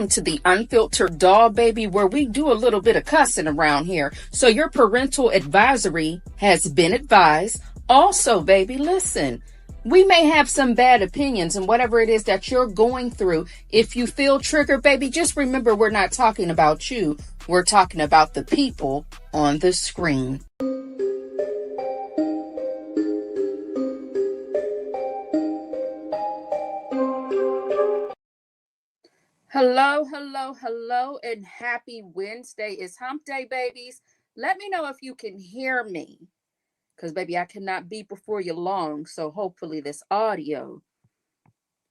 Welcome to the Unfiltered Doll, baby, where we do a little bit of cussing around here. So your parental advisory has been advised. Also, baby, listen, we may have some bad opinions and whatever it is that you're going through. If you feel triggered, baby, just remember we're not talking about you. We're talking about the people on the screen. Hello, hello, hello, and happy Wednesday. It's hump day, babies. Let me know if you can hear me, because, baby, I cannot be before you long, so hopefully this audio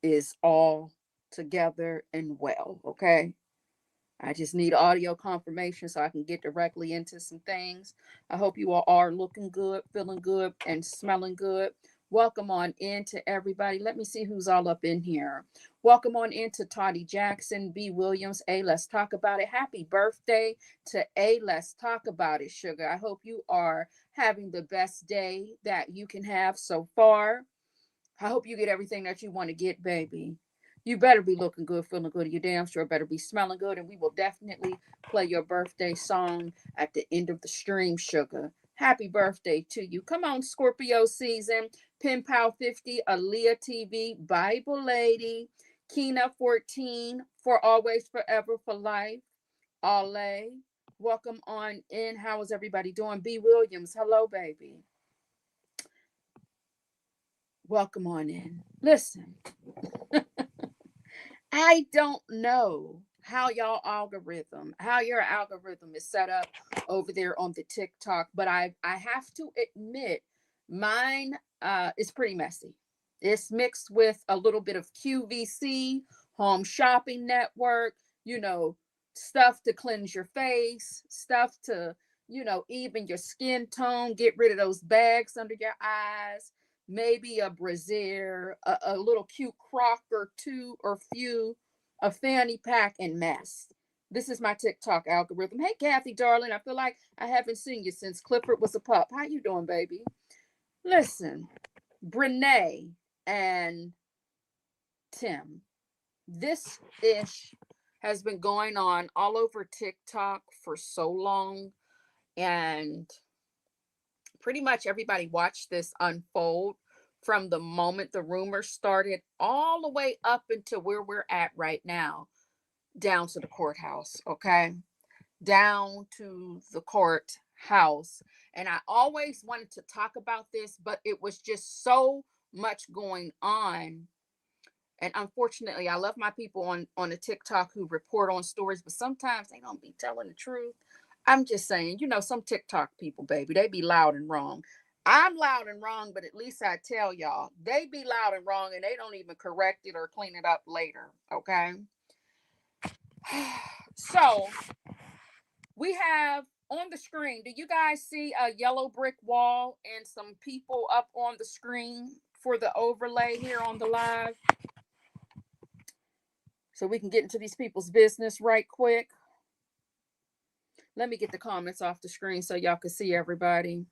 is all together and well, okay? I just need audio confirmation so I can get directly into some things. I hope you all are looking good, feeling good, and smelling good. Welcome on into everybody. Let me see who's all up in here. Welcome on into Toddy Jackson, B. Williams. A, let's talk about it. Happy birthday to A. Let's talk about it, sugar. I hope you are having the best day that you can have so far. I hope you get everything that you want to get, baby. You better be looking good, feeling good. You damn sure better be smelling good. And we will definitely play your birthday song at the end of the stream, sugar. Happy birthday to you. Come on, Scorpio season. Pen Pal 50, Aaliyah TV, Bible Lady, Kina 14, For Always, Forever, for Life, Ale. Welcome on in. How is everybody doing? B. Williams, hello, baby. Welcome on in. Listen. I don't know how your algorithm is set up over there on the TikTok, but I have to admit mine is pretty messy. It's mixed with a little bit of QVC, Home Shopping Network, stuff to cleanse your face, stuff to, even your skin tone, get rid of those bags under your eyes, maybe a brassiere, a little cute crock or two or few, a fanny pack, and mess. This is my TikTok algorithm. Hey, Kathy, darling, I feel like I haven't seen you since Clifford was a pup. How you doing, baby? Listen, Brenay and Tim, this ish has been going on all over TikTok for so long, and pretty much everybody watched this unfold from the moment the rumors started all the way up until where we're at right now, down to the courthouse, okay? Down to the courthouse. And I always wanted to talk about this, but it was just so much going on. And unfortunately, I love my people on the TikTok who report on stories, but sometimes they don't be telling the truth. I'm just saying, some TikTok people, baby, they be loud and wrong. I'm loud and wrong, but at least I tell y'all, they be loud and wrong and they don't even correct it or clean it up later, okay? So we have on the screen, do you guys see a yellow brick wall and some people up on the screen for the overlay here on the live? So we can get into these people's business right quick. Let me get the comments off the screen so y'all can see everybody.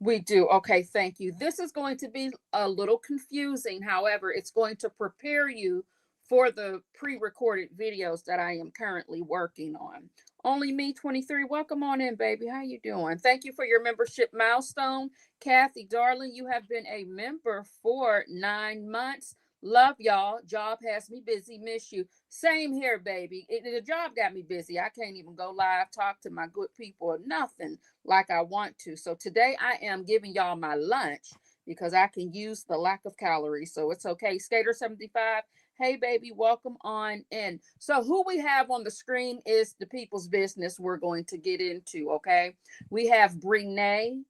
We do. Okay, thank you. This is going to be a little confusing. However, it's going to prepare you for the pre-recorded videos that I am currently working on. Only Me 23. Welcome on in, baby. How you doing? Thank you for your membership milestone. Kathy, darling, you have been a member for 9 months. Love y'all. Job has me busy. Miss you. Same here, baby. The job got me busy. I can't even go live, talk to my good people or nothing like I want to. So today I am giving y'all my lunch because I can use the lack of calories. So it's okay. Skater 75. Hey, baby, welcome on in. So who we have on the screen is the people's business we're going to get into, okay? We have Brenay.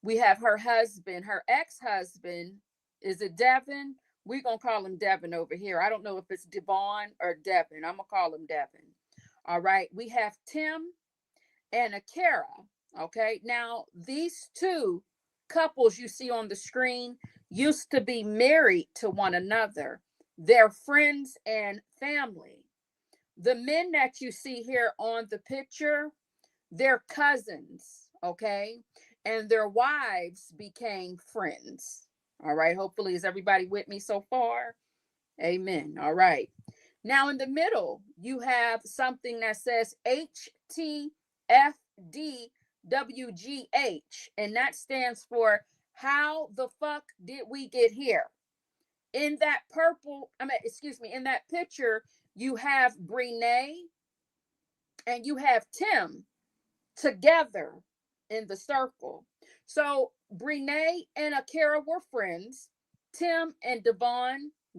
We have her husband, her ex-husband. Is it Devin? We're going to call him Devin over here. I don't know if it's Devon or Devin. I'm going to call him Devin. All right. We have Tim and Akira. Okay. Now, these two couples you see on the screen used to be married to one another. They're friends and family. The men that you see here on the picture, they're cousins. Okay. And their wives became friends. All right. Hopefully, is everybody with me so far? Amen. All right. Now in the middle, you have something that says HTFDWGH, and that stands for how the fuck did we get here? In that in that picture, you have Brenay and you have Tim together in the circle. So Brenay and Akira were friends. Tim and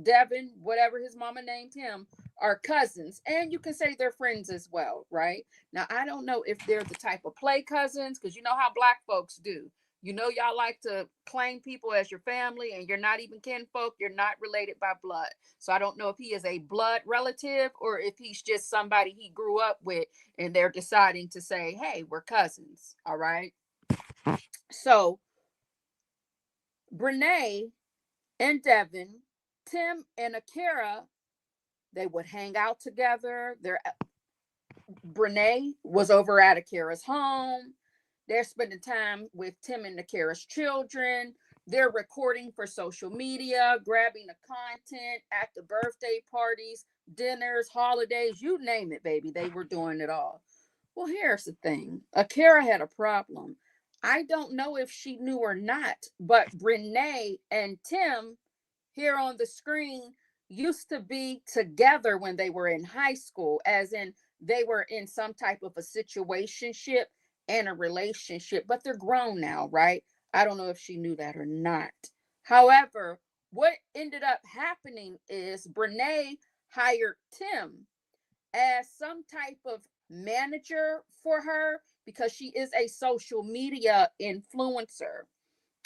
Devin, whatever his mama named him, are cousins. And you can say they're friends as well, right? Now, I don't know if they're the type of play cousins, because you know how Black folks do. You know, y'all like to claim people as your family, and you're not even kinfolk. You're not related by blood. So I don't know if he is a blood relative or if he's just somebody he grew up with and they're deciding to say, hey, we're cousins. All right. So Brenay and Devin, Tim and Akira, they would hang out together. Brenay was over at Akira's home. They're spending time with Tim and Akira's children. They're recording for social media, grabbing the content at the birthday parties, dinners, holidays, you name it, baby. They were doing it all. Well, here's the thing. Akira had a problem. I don't know if she knew or not, but Brenay and Tim here on the screen used to be together when they were in high school, as in they were in some type of a situationship and a relationship, but they're grown now, right? I don't know if she knew that or not. However, what ended up happening is Brenay hired Tim as some type of manager for her because she is a social media influencer.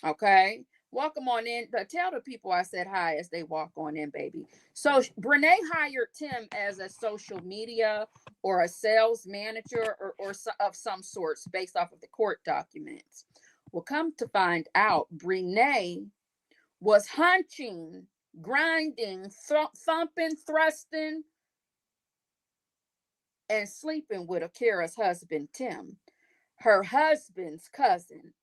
Okay. Welcome on in. Tell the people I said hi as they walk on in, baby. So Brenay hired Tim as a social media or a sales manager or of some sorts based off of the court documents. Well, come to find out, Brenay was hunching, grinding, thumping, thrusting, and sleeping with Akira's husband, Tim, her husband's cousin.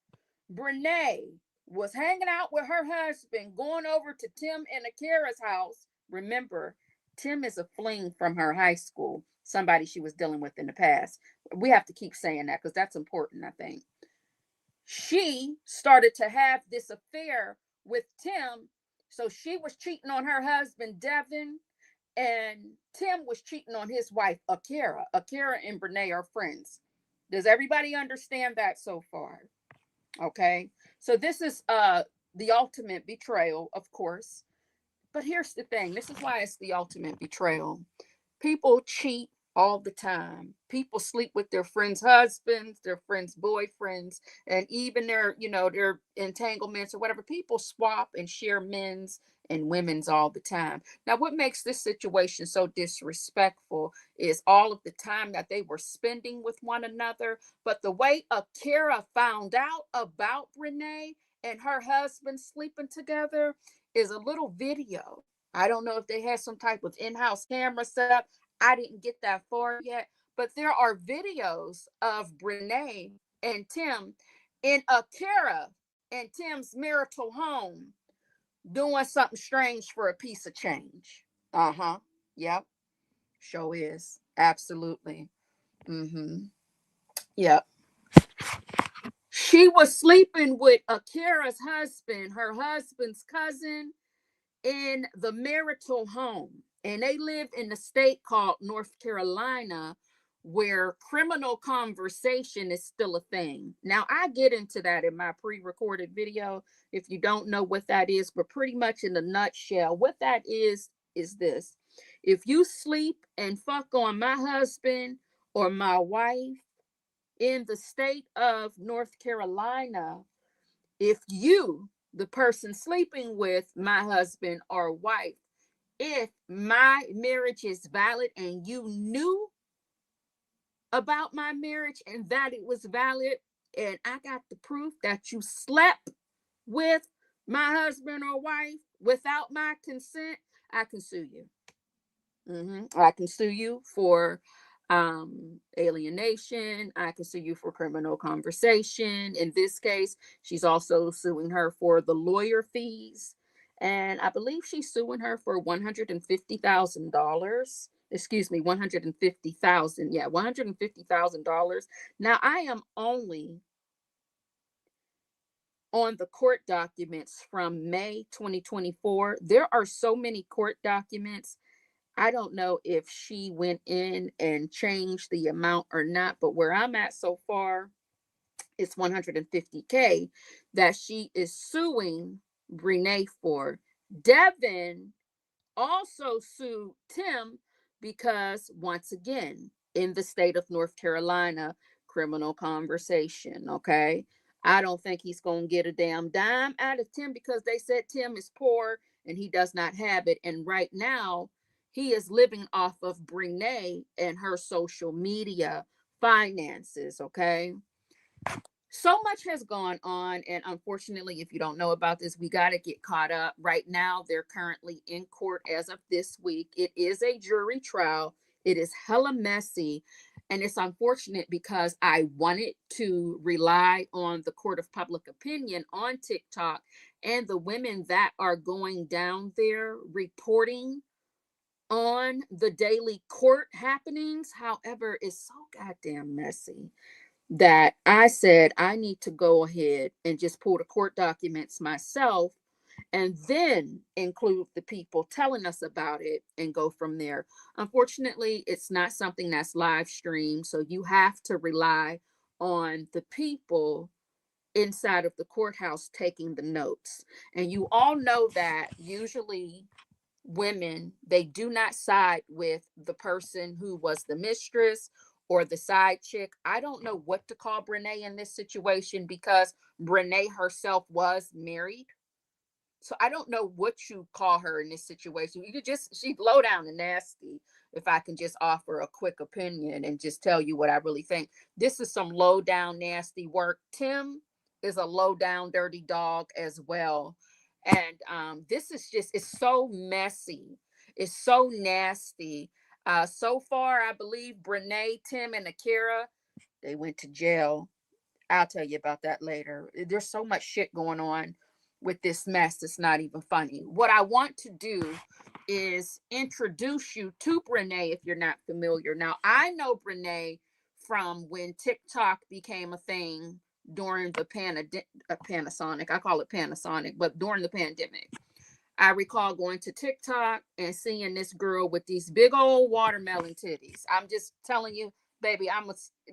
Brenay was hanging out with her husband, going over to Tim and Akira's house. Remember, Tim is a fling from her high school, somebody she was dealing with in the past. We have to keep saying that because that's important, I think. She started to have this affair with Tim. So she was cheating on her husband, Devin, and Tim was cheating on his wife, Akira. Akira and Brenay are friends. Does everybody understand that so far? Okay. So this is the ultimate betrayal, of course. But here's the thing. This is why it's the ultimate betrayal. People cheat all the time. People sleep with their friends' husbands, their friends' boyfriends, and even their entanglements or whatever. People swap and share men's and women's all the time. Now, what makes this situation so disrespectful is all of the time that they were spending with one another. But the way Akira found out about Brenay and her husband sleeping together is a little video. I don't know if they had some type of in-house camera set up. I didn't get that far yet, but there are videos of Brenay and Tim in Akira and Tim's marital home doing something strange for a piece of change. Uh-huh. Yep. Sure is. Absolutely. Mm-hmm. Yep. She was sleeping with Akira's husband, her husband's cousin, in the marital home. And they lived in a state called North Carolina where criminal conversation is still a thing. Now, I get into that in my pre-recorded video if you don't know what that is, but pretty much in a nutshell, what that is this. If you sleep and fuck on my husband or my wife in the state of North Carolina, if you, the person sleeping with my husband or wife, if my marriage is valid and you knew about my marriage and that it was valid, and I got the proof that you slept with my husband or wife without my consent, I can sue you. I can sue you for alienation. I can sue you for criminal conversation. In this case, she's also suing her for the lawyer fees And I believe she's suing her for $150,000. Excuse me, 150,000. Yeah, $150,000. Now I am only on the court documents from May 2024. There are so many court documents. I don't know if she went in and changed the amount or not, but where I'm at so far, it's 150K that she is suing Brenay for. Devin also sued Tim because, once again, in the state of North Carolina, criminal conversation. Okay. I don't think he's going to get a damn dime out of Tim because they said Tim is poor and he does not have it. And right now, he is living off of Brenay and her social media finances. Okay. So much has gone on, and unfortunately, if you don't know about this, we got to get caught up. Right now, they're currently in court as of this week. It is a jury trial. It is hella messy, and it's unfortunate because I wanted to rely on the court of public opinion on TikTok and the women that are going down there reporting on the daily court happenings. However, it's so goddamn messy that I said I need to go ahead and just pull the court documents myself and then include the people telling us about it and go from there. Unfortunately, it's not something that's live streamed, so you have to rely on the people inside of the courthouse taking the notes. And you all know that usually women, they do not side with the person who was the mistress or the side chick. I don't know what to call Brenay in this situation because Brenay herself was married. So I don't know what you call her in this situation. You could just, she's low down and nasty. If I can just offer a quick opinion and just tell you what I really think. This is some low down nasty work. Tim is a low down dirty dog as well. And this is just, it's so messy. It's so nasty. So far, I believe Brenay, Tim, and Akira, they went to jail. I'll tell you about that later. There's so much shit going on with this mess. It's not even funny. What I want to do is introduce you to Brenay if you're not familiar. Now, I know Brenay from when TikTok became a thing during the Panasonic. I call it Panasonic, but during the pandemic. I recall going to TikTok and seeing this girl with these big old watermelon titties. I'm just telling you, baby,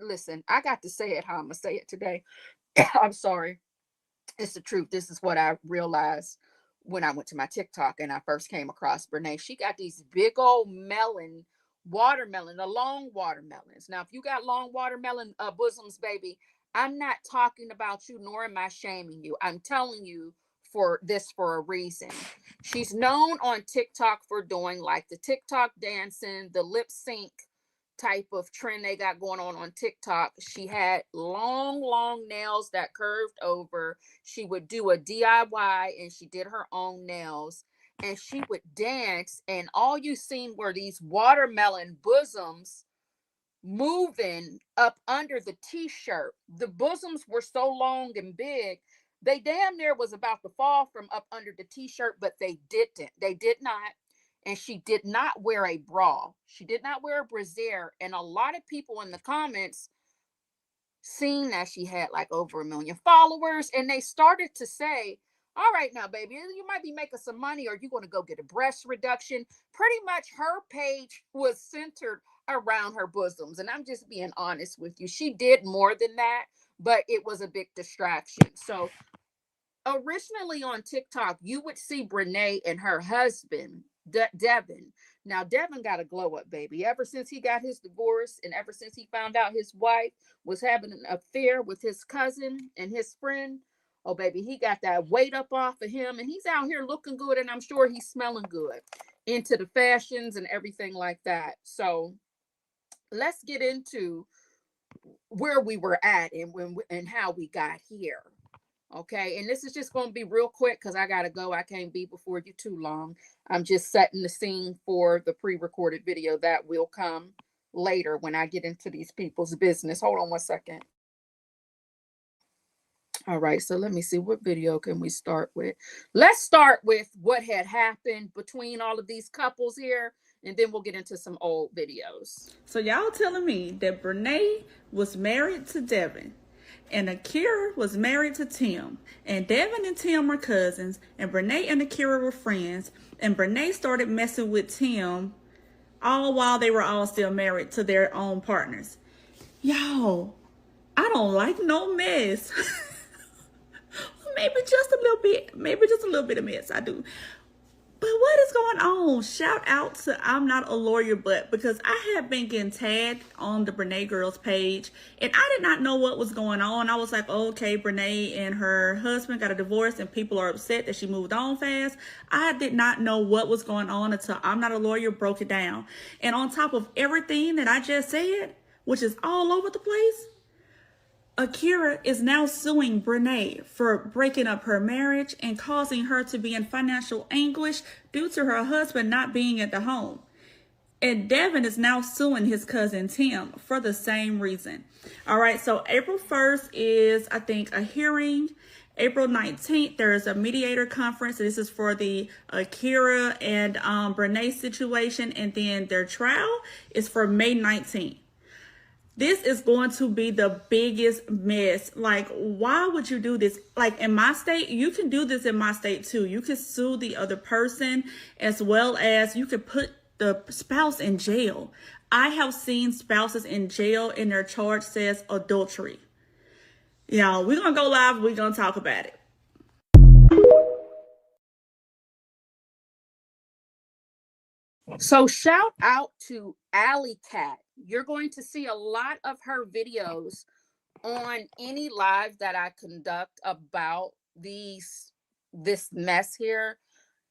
listen, I got to say it how I'm going to say it today. I'm sorry. It's the truth. This is what I realized when I went to my TikTok and I first came across Brenay. She got these big old watermelon, the long watermelons. Now, if you got long watermelon bosoms, baby, I'm not talking about you, nor am I shaming you. I'm telling you for this for a reason. She's known on TikTok for doing like the TikTok dancing, the lip sync type of trend they got going on TikTok. She had long nails that curved over. She would do a DIY and she did her own nails and she would dance, and all you seen were these watermelon bosoms moving up under the t-shirt. The bosoms were so long and big, they damn near was about to fall from up under the t-shirt, but they didn't. They did not. And she did not wear a bra. She did not wear a brassiere. And a lot of people in the comments seen that she had like over 1 million followers, and they started to say, all right now, baby, you might be making some money, or you're going to go get a breast reduction. Pretty much her page was centered around her bosoms, and I'm just being honest with you. She did more than that, but it was a big distraction. So originally on TikTok, you would see Brenay and her husband, Devin. Now, Devin got a glow up, baby. Ever since he got his divorce and ever since he found out his wife was having an affair with his cousin and his friend, oh, baby, he got that weight up off of him and he's out here looking good, and I'm sure he's smelling good, into the fashions and everything like that. So let's get into where we were at and how we got here. Okay, and this is just going to be real quick because I gotta go. I can't be before you too long. I'm just setting the scene for the pre-recorded video that will come later when I get into these people's business. Hold on one second. All right, so let me see, what video can we start with? Let's start with what had happened between all of these couples here, and then we'll get into some old videos. So y'all telling me that Brenay was married to Devin, and Akira was married to Tim, and Devin and Tim were cousins, and Brenay and Akira were friends, and Brenay started messing with Tim, all while they were all still married to their own partners. Y'all, I don't like no mess. Maybe just a little bit. Maybe just a little bit of mess. I do. But what is going on? Shout out to I'm Not a Lawyer, but because I have been getting tagged on the Brenay Girls page, and I did not know what was going on. I was like, oh, okay, Brenay and her husband got a divorce, and people are upset that she moved on fast. I did not know what was going on until I'm Not a Lawyer broke it down. And on top of everything that I just said, which is all over the place, Akira is now suing Brenay for breaking up her marriage and causing her to be in financial anguish due to her husband not being at the home. And Devin is now suing his cousin Tim for the same reason. All right, so April 1st is, I think, a hearing. April 19th, there is a mediator conference. This is for the Akira and Brenay situation. And then their trial is for May 19th. This is going to be the biggest mess. Like, why would you do this? Like, in my state, you can do this in my state too. You can sue the other person, as well as you can put the spouse in jail. I have seen spouses in jail and their charge says adultery. Y'all, we're going to go live. We're going to talk about it. So shout out to Alley Cat. You're going to see a lot of her videos on any live that I conduct about this mess here.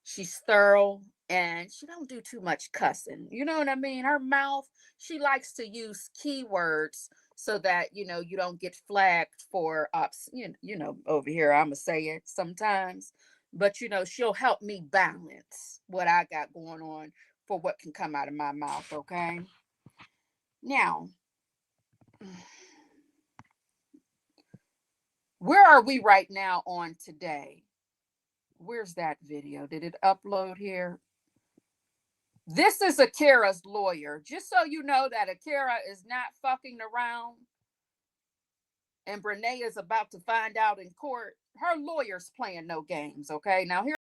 She's thorough and she don't do too much cussing. You know what I mean? Her mouth, she likes to use keywords so that, you know, you don't get flagged for over here I'm gonna say it sometimes, but you know, she'll help me balance what I got going on for what can come out of my mouth, okay? Now, where are we right now on today? Where's that video? Did it upload here? This is Akira's lawyer. Just so you know that Akira is not fucking around and Brenay is about to find out in court. Her lawyer's playing no games, okay? Now here.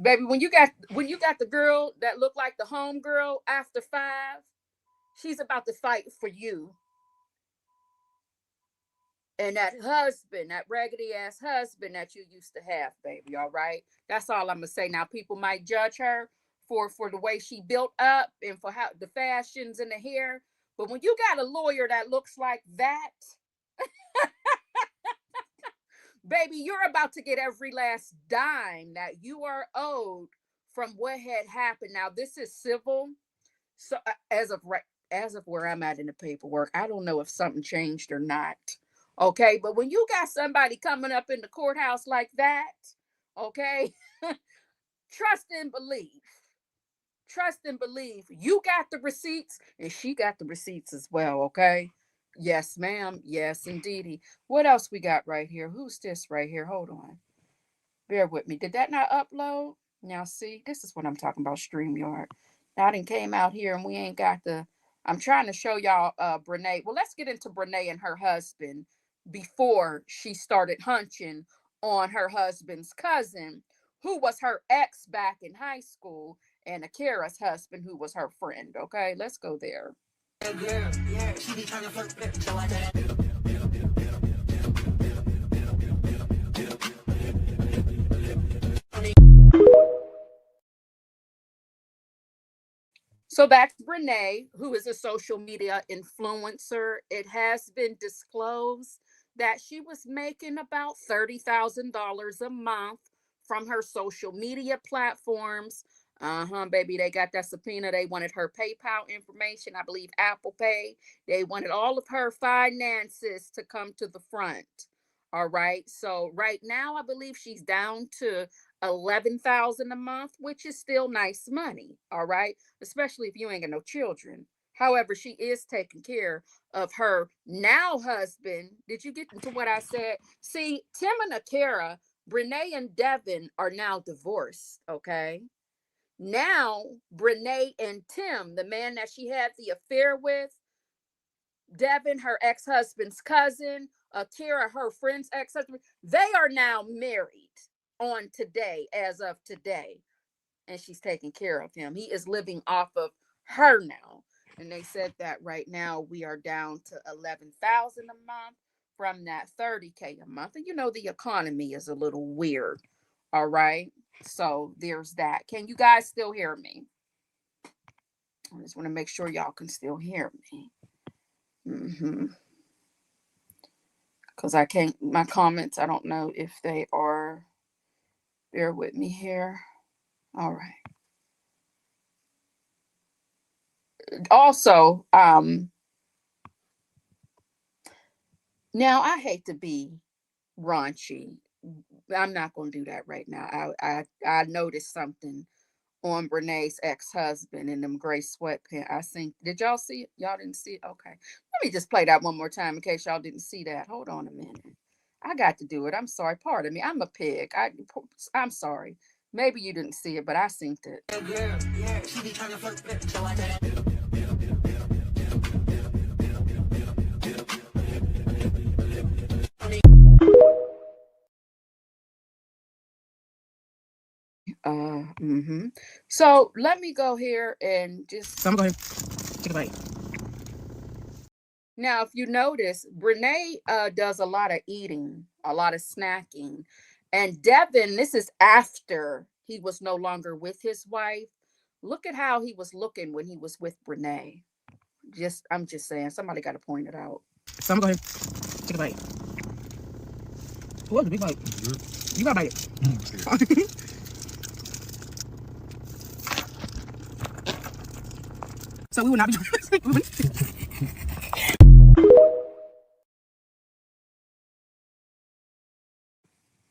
Baby, when you got the girl that looked like the home girl after 5, she's about to fight for you. And that husband, that raggedy ass husband that you used to have, baby, all right? That's all I'm gonna say. Now people might judge her for the way she built up and for how the fashions and the hair. But when you got a lawyer that looks like that, baby, you're about to get every last dime that you are owed from what had happened. Now, this is civil. So as of where I'm at in the paperwork, I don't know if something changed or not. Okay, but when you got somebody coming up in the courthouse like that, okay, trust and believe. Trust and believe. You got the receipts and she got the receipts as well, okay? Yes, ma'am. Yes, indeedy. What else we got right here? Who's this right here? Hold on. Bear with me. Did that not upload? Now, see, this is what I'm talking about, StreamYard. Now, I done came out here and we ain't got the... I'm trying to show y'all Brenay. Well, let's get into Brenay and her husband before she started hunching on her husband's cousin, who was her ex back in high school, and Akira's husband, who was her friend. Okay, let's go there. So back to Brenay, who is a social media influencer. It has been disclosed that she was making about $30,000 a month from her social media platforms. Baby, they got that subpoena. They wanted her PayPal information, I believe Apple Pay. They wanted all of her finances to come to the front. All right. So right now, I believe she's down to 11,000 a month, which is still nice money. All right, especially if you ain't got no children. However, she is taking care of her now husband. Did you get into what I said? See, Tim and Akira, Brenay and Devin are now divorced. Okay. Now, Brenay and Tim, the man that she had the affair with, Devin, her ex husband's cousin, Akira, her friend's ex husband, they are now married on today, as of today. And she's taking care of him. He is living off of her now. And they said that right now we are down to 11,000 a month from that 30K a month. And you know, the economy is a little weird. All right. So there's that. Can you guys still hear me? I just want to make sure y'all can still hear me. Because I can't, my comments, I don't know if they are, bear with me here. All right. Also, now I hate to be raunchy. I'm not going to do that right now. I noticed something on Brenay's ex-husband in them gray sweatpants. I think, did y'all see it? Y'all didn't see it? Okay. Let me just play that one more time in case y'all didn't see that. Hold on a minute. I got to do it. I'm sorry. Pardon me. I'm a pig. I'm sorry. Maybe you didn't see it, but I seen it. So let me go here and just. So I'm going to take a bite. Now, if you notice, Brenay does a lot of eating, a lot of snacking. And Devin, this is after he was no longer with his wife. Look at how he was looking when he was with Brenay. I'm just saying, somebody got to point it out. So I'm going to take a bite. What's a big bite? You got to bite it. So we will not be.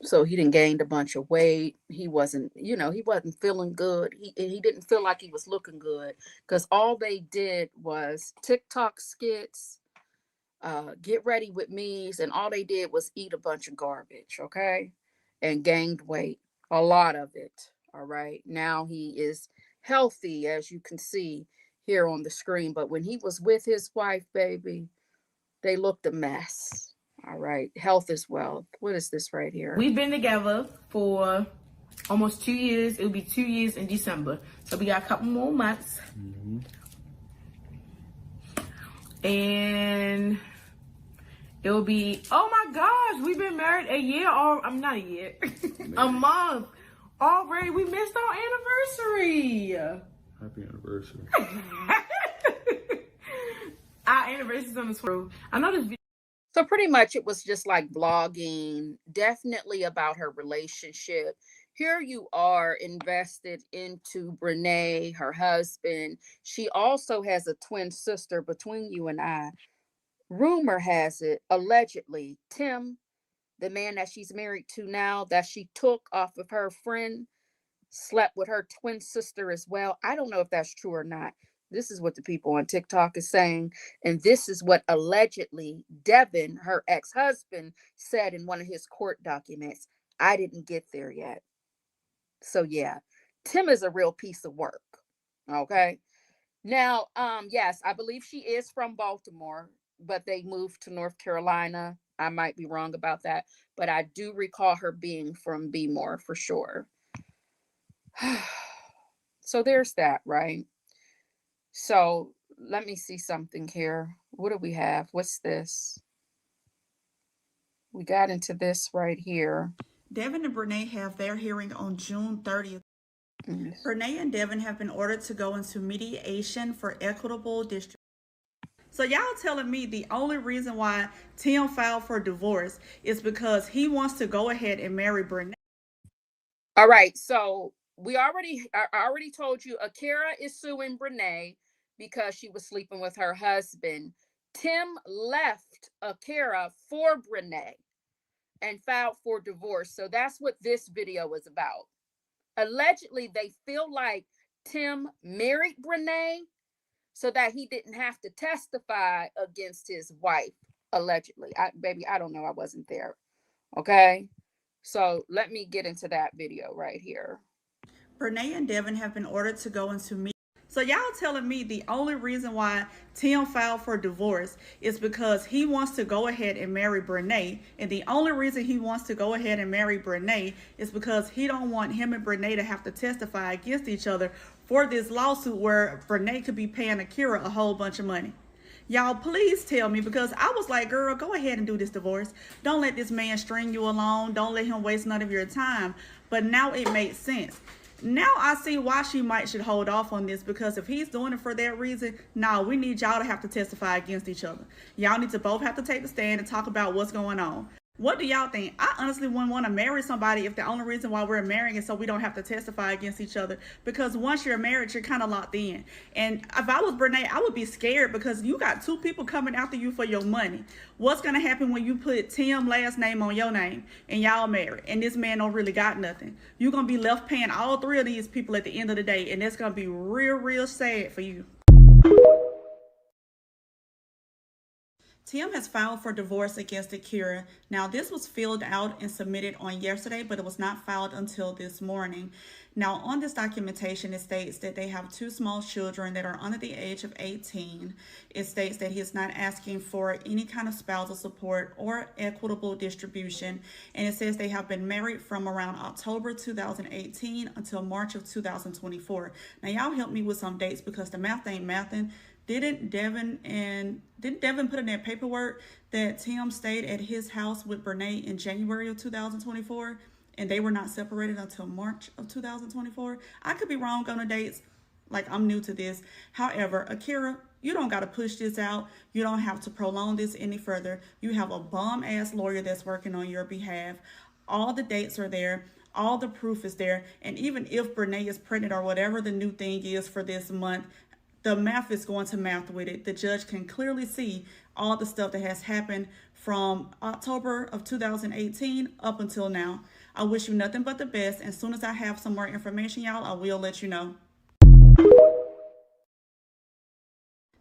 So he didn't gained a bunch of weight. He wasn't, he wasn't feeling good. He didn't feel like he was looking good because all they did was TikTok skits, get ready with me's, and all they did was eat a bunch of garbage, okay? And gained weight, a lot of it. All right. Now he is healthy, as you can see here on the screen. But when he was with his wife, baby, they looked a mess. All right. Health is wealth. What is this right here? We've been together for almost 2 years. It'll be 2 years in December. So we got a couple more months. And it'll be, oh my gosh, we've been married a year, or I'm not a year, a month already. We missed our anniversary. Happy anniversary. Our anniversary's on the 12th. I know this video. So pretty much it was just like blogging, definitely about her relationship. Here you are invested into Brenay, her husband. She also has a twin sister between you and I. Rumor has it, allegedly, Tim, the man that she's married to now, that she took off of her friend, slept with her twin sister as well. I don't know if that's true or not. This is what the people on TikTok is saying. And this is what allegedly Devin, her ex-husband, said in one of his court documents. I didn't get there yet. So yeah, Tim is a real piece of work. Okay. Now, yes, I believe she is from Baltimore, but they moved to North Carolina. I might be wrong about that, but I do recall her being from Bmore for sure. So there's that, right? So let me see something here. What do we have? What's this? We got into this right here. Devin and Brenay have their hearing on June 30th. Brenay and Devin have been ordered to go into mediation for equitable distribution. So y'all telling me the only reason why Tim filed for divorce is because he wants to go ahead and marry Brenay? All right. So I already told you Akira is suing Brenay because she was sleeping with her husband. Tim left Akira for Brenay and filed for divorce. So that's what this video is about. Allegedly, they feel like Tim married Brenay so that he didn't have to testify against his wife. Allegedly. I don't know. I wasn't there. Okay. So let me get into that video right here. Brenay and Devin have been ordered to go into meetings. So y'all telling me the only reason why Tim filed for divorce is because he wants to go ahead and marry Brenay, and the only reason he wants to go ahead and marry Brenay is because he don't want him and Brenay to have to testify against each other for this lawsuit where Brenay could be paying Akira a whole bunch of money. Y'all, please tell me, because I was like, girl, go ahead and do this divorce. Don't let this man string you along. Don't let him waste none of your time. But now it makes sense. Now I see why she should hold off on this, because if he's doing it for that reason, no, we need y'all to have to testify against each other. Y'all need to both have to take the stand and talk about what's going on. What do y'all think? I honestly wouldn't want to marry somebody if the only reason why we're marrying is so we don't have to testify against each other. Because once you're married, you're kind of locked in. And if I was Brenay, I would be scared because you got two people coming after you for your money. What's going to happen when you put Tim's last name on your name and y'all married and this man don't really got nothing? You're going to be left paying all three of these people at the end of the day, and that's going to be real, real sad for you. Tim has filed for divorce against Akira. Now, this was filled out and submitted on yesterday, but it was not filed until this morning. Now, on this documentation, it states that they have two small children that are under the age of 18. It states that he is not asking for any kind of spousal support or equitable distribution. And it says they have been married from around October 2018 until March of 2024. Now, y'all help me with some dates because the math ain't mathing. Didn't Devin put in their paperwork that Tim stayed at his house with Brenay in January of 2024 and they were not separated until March of 2024? I could be wrong on the dates. Like, I'm new to this. However, Akira, you don't got to push this out. You don't have to prolong this any further. You have a bum-ass lawyer that's working on your behalf. All the dates are there. All the proof is there. And even if Brenay is pregnant or whatever the new thing is for this month, the math is going to math with it. The judge can clearly see all the stuff that has happened from October of 2018 up until now. I wish you nothing but the best. As soon as I have some more information, y'all, I will let you know.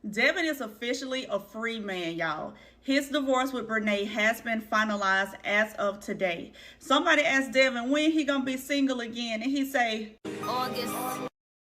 Devin is officially a free man, y'all. His divorce with Brenay has been finalized as of today. Somebody asked Devin when he gonna be single again, and he say, August.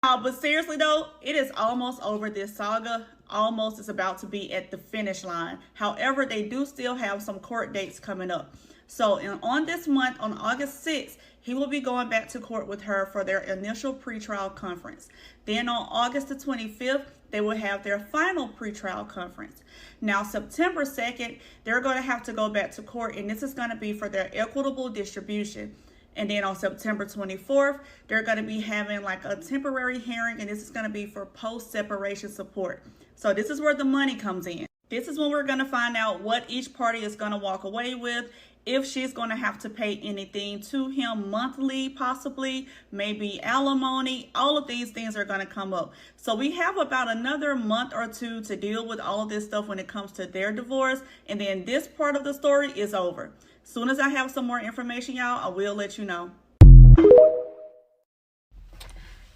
But seriously though, it is almost over. This saga almost is about to be at the finish line. However, they do still have some court dates coming up. So on this month, on August 6th, he will be going back to court with her for their initial pretrial conference. Then on August the 25th, they will have their final pretrial conference. Now, September 2nd, they're going to have to go back to court, and this is going to be for their equitable distribution. And then on September 24th, they're going to be having like a temporary hearing, and this is going to be for post-separation support. So this is where the money comes in. This is when we're going to find out what each party is going to walk away with, if she's going to have to pay anything to him monthly, possibly, maybe alimony. All of these things are going to come up. So we have about another month or two to deal with all of this stuff when it comes to their divorce. And then this part of the story is over. As soon as I have some more information, y'all, I will let you know.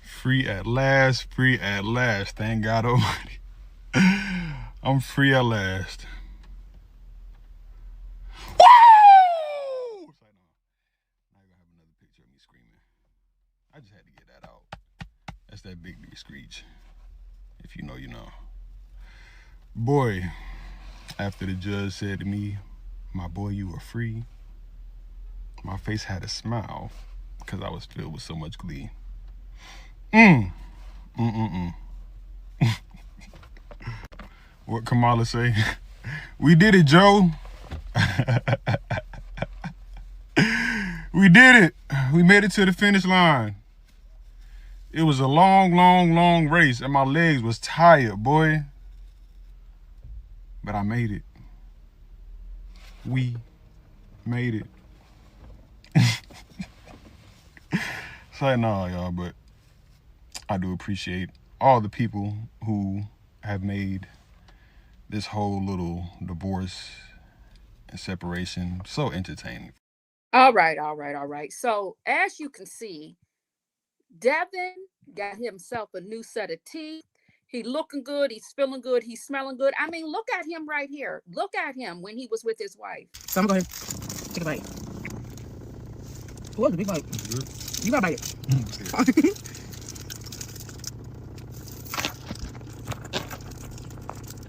Free at last, free at last. Thank God Almighty. I'm free at last. Woo! It's like, no, I'm not gonna have another picture of me screaming. I just had to get that out. That's that big D screech. If you know, you know. Boy, after the judge said to me, my boy, you are free, my face had a smile because I was filled with so much glee. What Kamala say? We did it, Joe. We did it. We made it to the finish line. It was a long, long, long race, and my legs was tired, boy. But I made it. We made it. like, nah, y'all, but I do appreciate all the people who have made this whole little divorce and separation so entertaining. All right, all right, all right. So as you can see, Devin got himself a new set of teeth. He looking good. He's feeling good. He's smelling good. I mean, look at him right here. Look at him when he was with his wife. So I'm going to take a bite. What's the big bite? You got to bite it.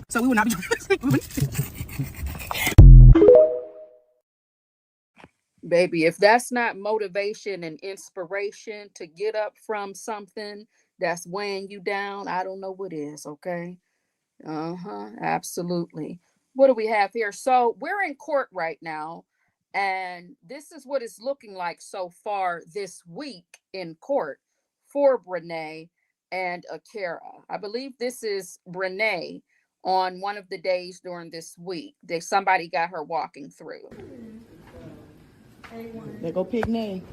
So we will not be Baby, if that's not motivation and inspiration to get up from something that's weighing you down, I don't know what is, okay? Absolutely. What do we have here? So we're in court right now, and this is what it's looking like so far this week in court for Brenay and Akira. I believe this is Brenay on one of the days during this week. Somebody got her walking through. There go pig name.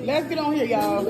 Let's get on here, y'all.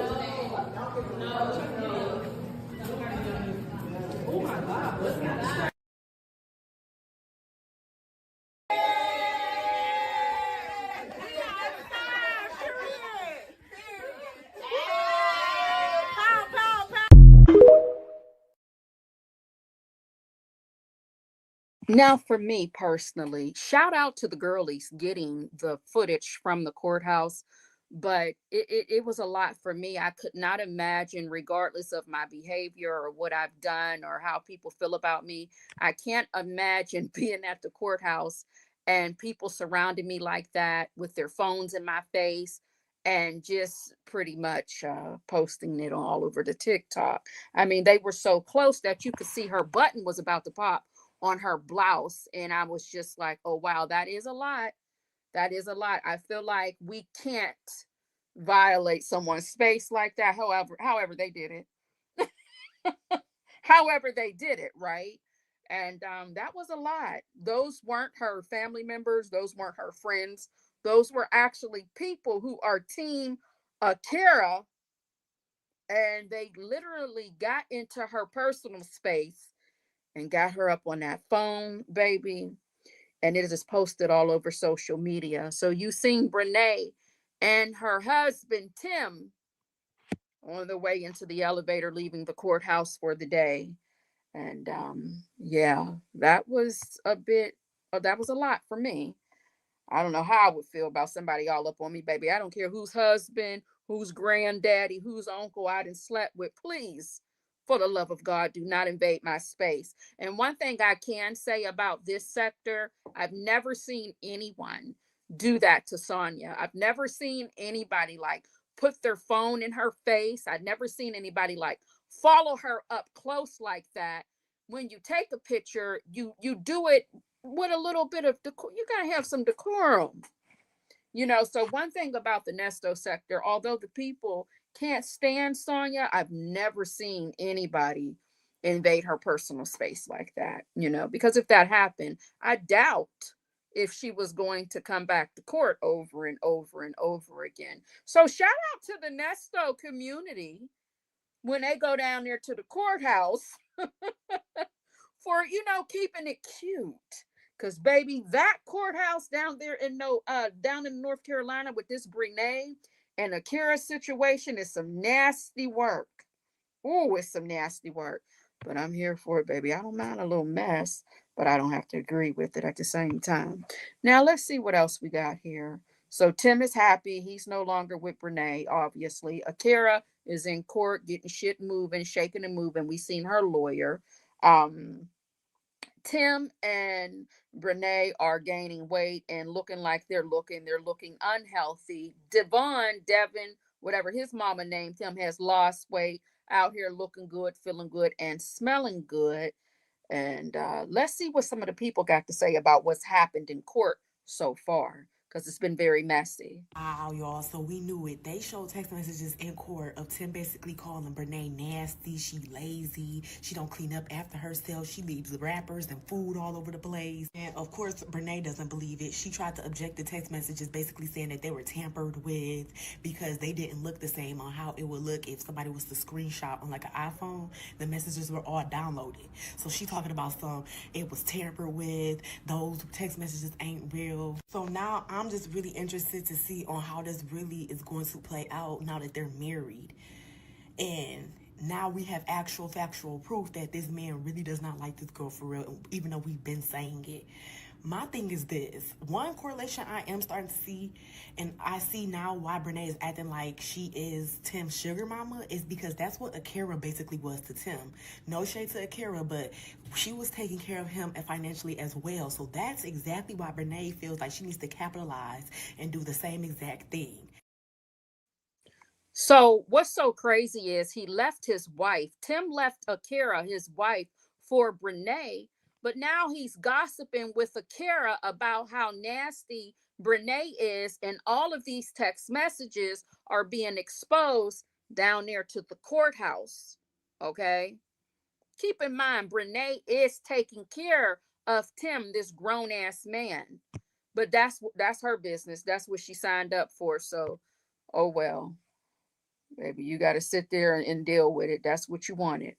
Now, for me personally, shout out to the girlies getting the footage from the courthouse, but it was a lot for me. I could not imagine, regardless of my behavior or what I've done or how people feel about me, I can't imagine being at the courthouse and people surrounding me like that with their phones in my face and just pretty much posting it all over the TikTok. I mean, they were so close that you could see her button was about to pop on her blouse, and I was just like, oh wow, that is a lot. That is a lot. I feel like we can't violate someone's space like that. However they did it. However they did it, right? And that was a lot. Those weren't her family members, those weren't her friends, those were actually people who are team Akira, and they literally got into her personal space and got her up on that phone, baby. And it is posted all over social media. So you seen Brenay and her husband, Tim, on the way into the elevator, leaving the courthouse for the day. And yeah, that was that was a lot for me. I don't know how I would feel about somebody all up on me, baby. I don't care whose husband, whose granddaddy, whose uncle I done slept with. Please, for the love of God, do not invade my space. And one thing I can say about this sector, I've never seen anyone do that to Sonya. I've never seen anybody like put their phone in her face. I've never seen anybody like follow her up close like that. When you take a picture, you do it with a little bit of you gotta have some decorum, you know. So one thing about the Nesto sector, although the people can't stand Sonya, I've never seen anybody invade her personal space like that, you know, because if that happened, I doubt if she was going to come back to court over and over and over again. So shout out to the Nesto community when they go down there to the courthouse for, you know, keeping it cute. Cause baby, that courthouse down there in down in North Carolina with this Brenay and Akira situation is some nasty work. Oh, it's some nasty work. But I'm here for it, baby. I don't mind a little mess, but I don't have to agree with it at the same time. Now let's see what else we got here. So Tim is happy. He's no longer with Brenay, obviously. Akira is in court getting shit moving, shaking and moving. We seen her lawyer. Tim and Brenay are gaining weight and looking like they're looking unhealthy. Devin, whatever his mama named him, has lost weight, out here looking good, feeling good, and smelling good. And let's see what some of the people got to say about what's happened in court so far, because it's been very messy. Wow, y'all. So we knew it. They showed text messages in court of Tim basically calling Brenay nasty. She lazy. She don't clean up after herself. She leaves the wrappers and food all over the place. And of course, Brenay doesn't believe it. She tried to object to text messages, basically saying that they were tampered with because they didn't look the same on how it would look if somebody was to screenshot on like an iPhone. The messages were all downloaded. So she talking about it was tampered with. Those text messages ain't real. So now I'm just really interested to see on how this really is going to play out now that they're married. And now we have actual factual proof that this man really does not like this girl for real, even though we've been saying it. My thing is this. One correlation I am starting to see, and I see now why Brenay is acting like she is Tim's sugar mama, is because that's what Akira basically was to Tim. No shade to Akira, but she was taking care of him financially as well. So that's exactly why Brenay feels like she needs to capitalize and do the same exact thing. So what's so crazy is he left his wife. Tim left Akira, his wife, for Brenay, but now he's gossiping with Akira about how nasty Brenay is, and all of these text messages are being exposed down there to the courthouse. Okay? Keep in mind, Brenay is taking care of Tim, this grown-ass man. But that's her business. That's what she signed up for. So, oh well. Baby, you got to sit there and deal with it. That's what you wanted.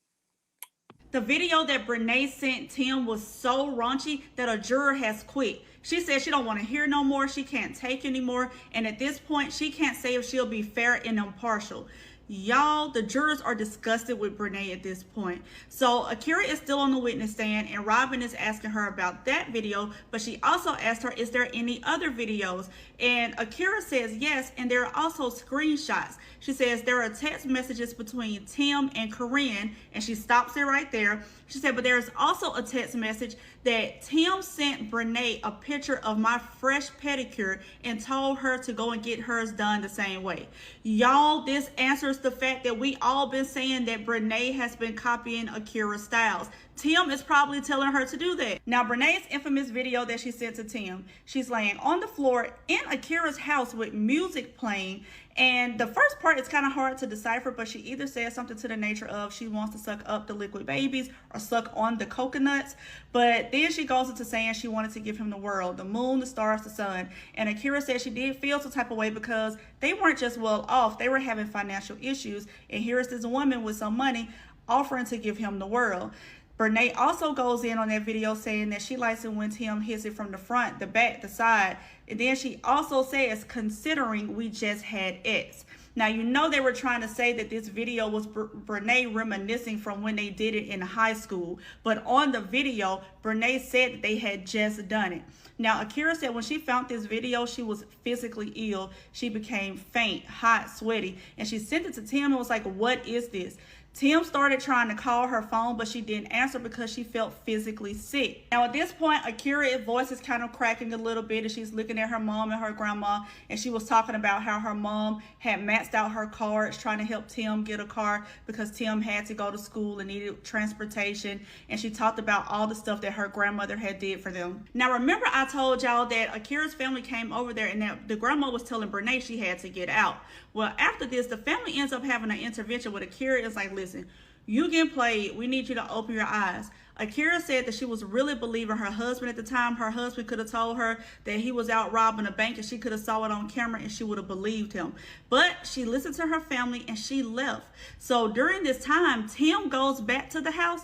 The video that Brenay sent Tim was so raunchy that a juror has quit. She said she don't want to hear no more. She can't take anymore. And at this point, she can't say if she'll be fair and impartial. Y'all, the jurors are disgusted with Brenay at this point. So Akira is still on the witness stand, and Robin is asking her about that video, but she also asked her, is there any other videos? And Akira says yes, and there are also screenshots. She says there are text messages between Tim and Corinne, and she stops it right there. She said, but there's also a text message that Tim sent Brenay a picture of my fresh pedicure and told her to go and get hers done the same way. Y'all, this answers the fact that we all been saying that Brenay has been copying Akira's styles. Tim is probably telling her to do that. Now, Brenay's infamous video that she sent to Tim, she's laying on the floor in Akira's house with music playing. And the first part is kind of hard to decipher, but she either says something to the nature of she wants to suck up the liquid babies or suck on the coconuts. But then she goes into saying she wanted to give him the world, the moon, the stars, the sun. And Akira said she did feel some type of way because they weren't just well off, they were having financial issues. And here is this woman with some money offering to give him the world. Brenay also goes in on that video saying that she likes it when Tim hits it from the front, the back, the side. And then she also says, considering we just had X. Now, you know they were trying to say that this video was Brenay reminiscing from when they did it in high school. But on the video, Brenay said that they had just done it. Now, Akira said when she found this video, she was physically ill. She became faint, hot, sweaty. And she sent it to Tim and was like, what is this? Tim started trying to call her phone, but she didn't answer because she felt physically sick. Now, at this point, Akira's voice is kind of cracking a little bit, and she's looking at her mom and her grandma, and she was talking about how her mom had maxed out her cards trying to help Tim get a car because Tim had to go to school and needed transportation, and she talked about all the stuff that her grandmother had did for them. Now, remember I told y'all that Akira's family came over there and that the grandma was telling Brenay she had to get out. Well, after this, the family ends up having an intervention with Akira. It's like, listen, you getting played. We need you to open your eyes. Akira said that she was really believing her husband at the time. Her husband could have told her that he was out robbing a bank and she could have saw it on camera and she would have believed him. But she listened to her family and she left. So during this time, Tim goes back to the house.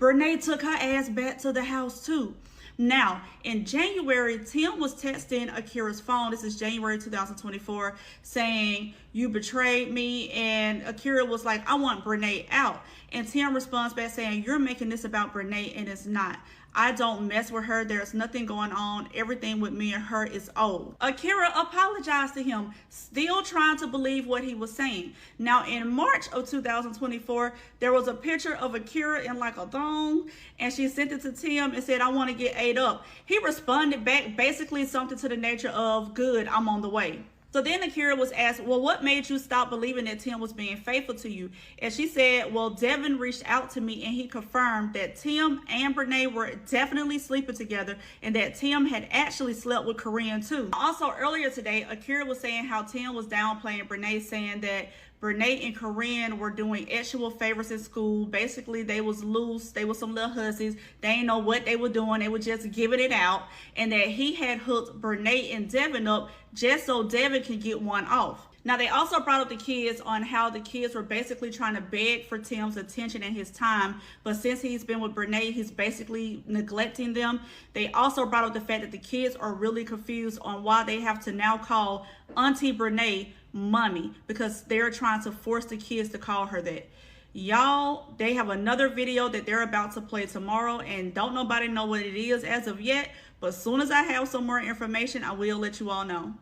Brenay took her ass back to the house too. Now, in January, Tim was texting Akira's phone. This is January 2024, saying, you betrayed me. And Akira was like, I want Brenay out. And Tim responds back saying, you're making this about Brenay and it's not. I don't mess with her. There's nothing going on. Everything with me and her is old. Akira apologized to him, still trying to believe what he was saying. Now, in March of 2024, there was a picture of Akira in like a thong, and she sent it to Tim and said, I want to get ate up. He responded back basically something to the nature of, good, I'm on the way. So then Akira was asked, well, what made you stop believing that Tim was being faithful to you? And she said, well, Devin reached out to me and he confirmed that Tim and Brenay were definitely sleeping together and that Tim had actually slept with Korean too. Also earlier today, Akira was saying how Tim was downplaying Brenay, saying that Brenay and Korean were doing actual favors in school. Basically, they was loose. They were some little hussies. They didn't know what they were doing. They were just giving it out. And that he had hooked Brenay and Devin up just so Devin can get one off. Now, they also brought up the kids on how the kids were basically trying to beg for Tim's attention and his time. But since he's been with Brenay, he's basically neglecting them. They also brought up the fact that the kids are really confused on why they have to now call Auntie Brenay mommy, because they're trying to force the kids to call her that. Y'all, they have another video that they're about to play tomorrow, and don't nobody know what it is as of yet, but as soon as I have some more information, I will let you all know.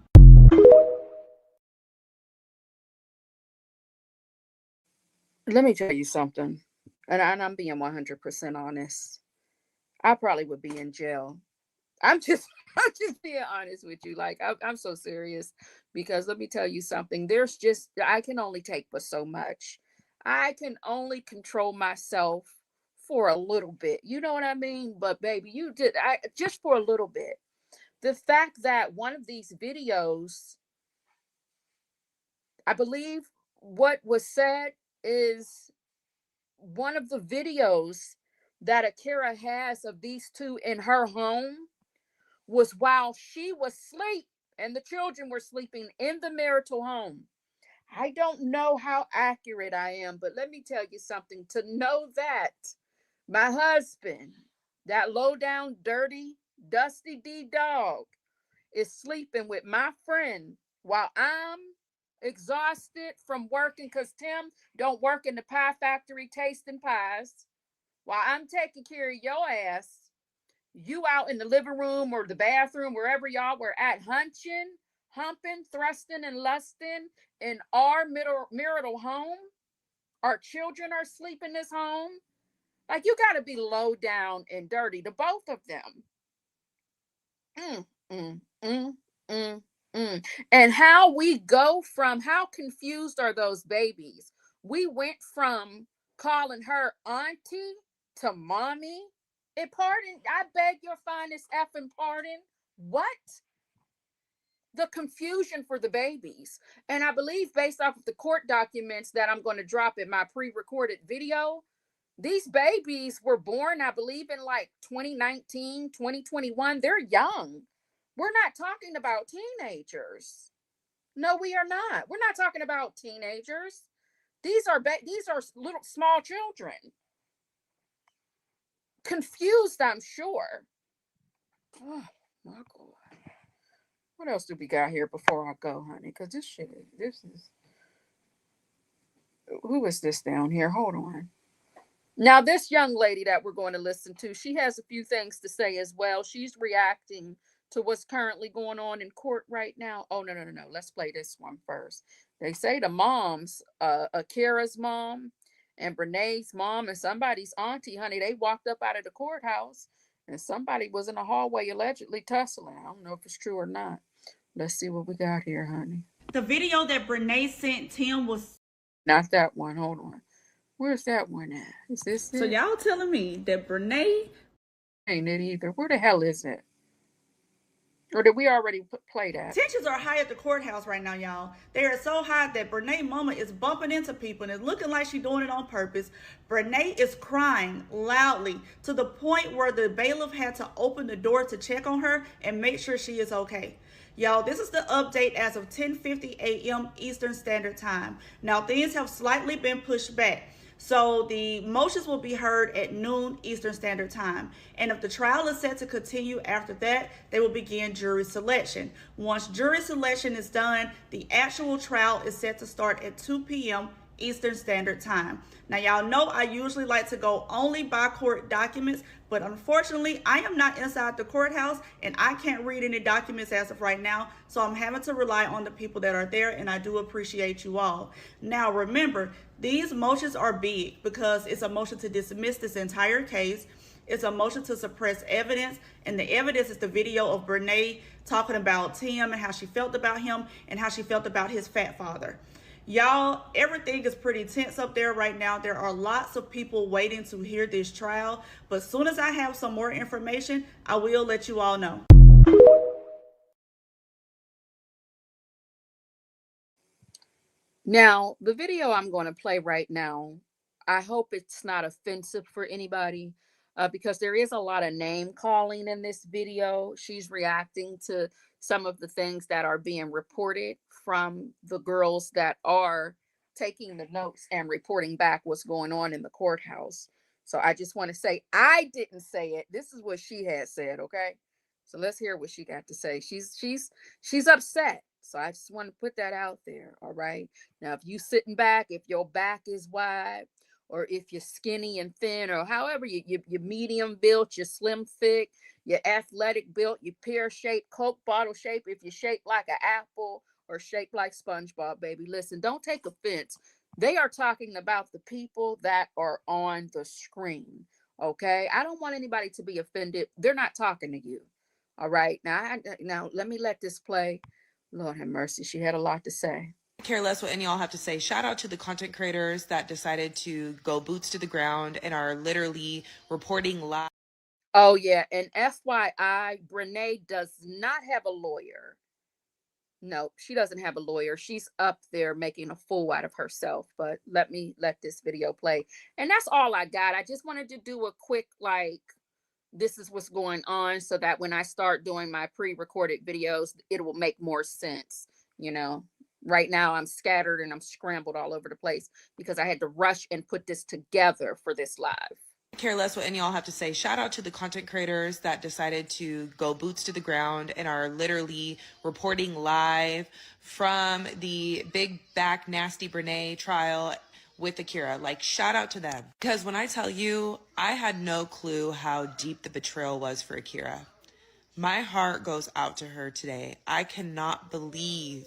Let me tell you something, and I'm being 100% honest. I probably would be in jail. I'm just being honest with you. Like, I'm so serious, because let me tell you something. I can only take but so much. I can only control myself for a little bit. You know what I mean? But baby, just for a little bit. The fact that one of these videos, I believe what was said is one of the videos that Akira has of these two in her home was while she was asleep and the children were sleeping in the marital home. I don't know how accurate I am, but let me tell you something. To know that my husband, that low down, dirty, dusty D dog, is sleeping with my friend while I'm exhausted from working, because Tim don't work in the pie factory tasting pies, while I'm taking care of your ass, you out in the living room or the bathroom, wherever y'all were at, humping, thrusting, and lusting in our marital home. Our children are sleeping in this home. Like, you got to be low down and dirty, the both of them. And how we go from, how confused are those babies? We went from calling her auntie to mommy. And pardon, I beg your finest effing pardon. What? The confusion for the babies. And I believe, based off of the court documents that I'm going to drop in my pre-recorded video, these babies were born, I believe, in like 2019, 2021. They're young. We're not talking about teenagers. No, we are not. We're not talking about teenagers. These are little small children. Confused, I'm sure. Oh my God. What else do we got here before I go, honey? Because this is, who is this down here? Hold on. Now, this young lady that we're going to listen to, she has a few things to say as well. She's reacting to what's currently going on in court right now. Oh, no. Let's play this one first. They say the moms, Akira's mom and Brenay's mom and somebody's auntie, honey, they walked up out of the courthouse and somebody was in the hallway allegedly tussling. I don't know if it's true or not. Let's see what we got here, honey. The video that Brenay sent Tim was... Not that one. Hold on. Where's that one at? Is this it? So y'all telling me that Brenay... Ain't it either. Where the hell is it? Or did we already play that? Tensions are high at the courthouse right now, y'all. They are so high that Brenay mama is bumping into people and it's looking like she's doing it on purpose. Brenay is crying loudly to the point where the bailiff had to open the door to check on her and make sure she is okay. Y'all, this is the update as of 10:50 a.m. Eastern Standard Time. Now, things have slightly been pushed back. So the motions will be heard at noon Eastern Standard Time. And if the trial is set to continue after that, they will begin jury selection. Once jury selection is done, the actual trial is set to start at 2 p.m. Eastern Standard Time. Now, y'all know I usually like to go only by court documents, but unfortunately, I am not inside the courthouse and I can't read any documents as of right now, so I'm having to rely on the people that are there, and I do appreciate you all. Now, remember, these motions are big because it's a motion to dismiss this entire case. It's a motion to suppress evidence, and the evidence is the video of Brenay talking about Tim and how she felt about him and how she felt about his fat father. Y'all, everything is pretty tense up there right now. There are lots of people waiting to hear this trial, but as soon as I have some more information, I will let you all know. Now, the video I'm going to play right now, I hope it's not offensive for anybody, because there is a lot of name calling in this video. She's reacting to some of the things that are being reported from the girls that are taking the notes and reporting back what's going on in the courthouse. So I just want to say, I didn't say it. This is what she had said, okay? So let's hear what she got to say. She's upset. So I just want to put that out there, all right? Now, if you sitting back, if your back is wide, or if you're skinny and thin, or however you're medium built, you're slim thick, you're athletic built, you're pear-shaped, Coke bottle shape, if you're shaped like an apple or shaped like SpongeBob, baby, listen, don't take offense. They are talking about the people that are on the screen, okay? I don't want anybody to be offended. They're not talking to you, all right? Now let me let this play. Lord have mercy. She had a lot to say. Care less what any y'all have to say. Shout out to the content creators that decided to go boots to the ground and are literally reporting live. Oh, yeah. And FYI, Brenay does not have a lawyer. No, she doesn't have a lawyer. She's up there making a fool out of herself. But let this video play. And that's all I got. I just wanted to do a quick, this is what's going on, so that when I start doing my pre-recorded videos, it will make more sense. Right now I'm scattered and I'm scrambled all over the place because I had to rush and put this together for this live. Care less what any y'all have to say. Shout out to the content creators that decided to go boots to the ground and are literally reporting live from the big back nasty Brenay trial with Akira. Shout out to them. Because when I tell you, I had no clue how deep the betrayal was for Akira. My heart goes out to her today. I cannot believe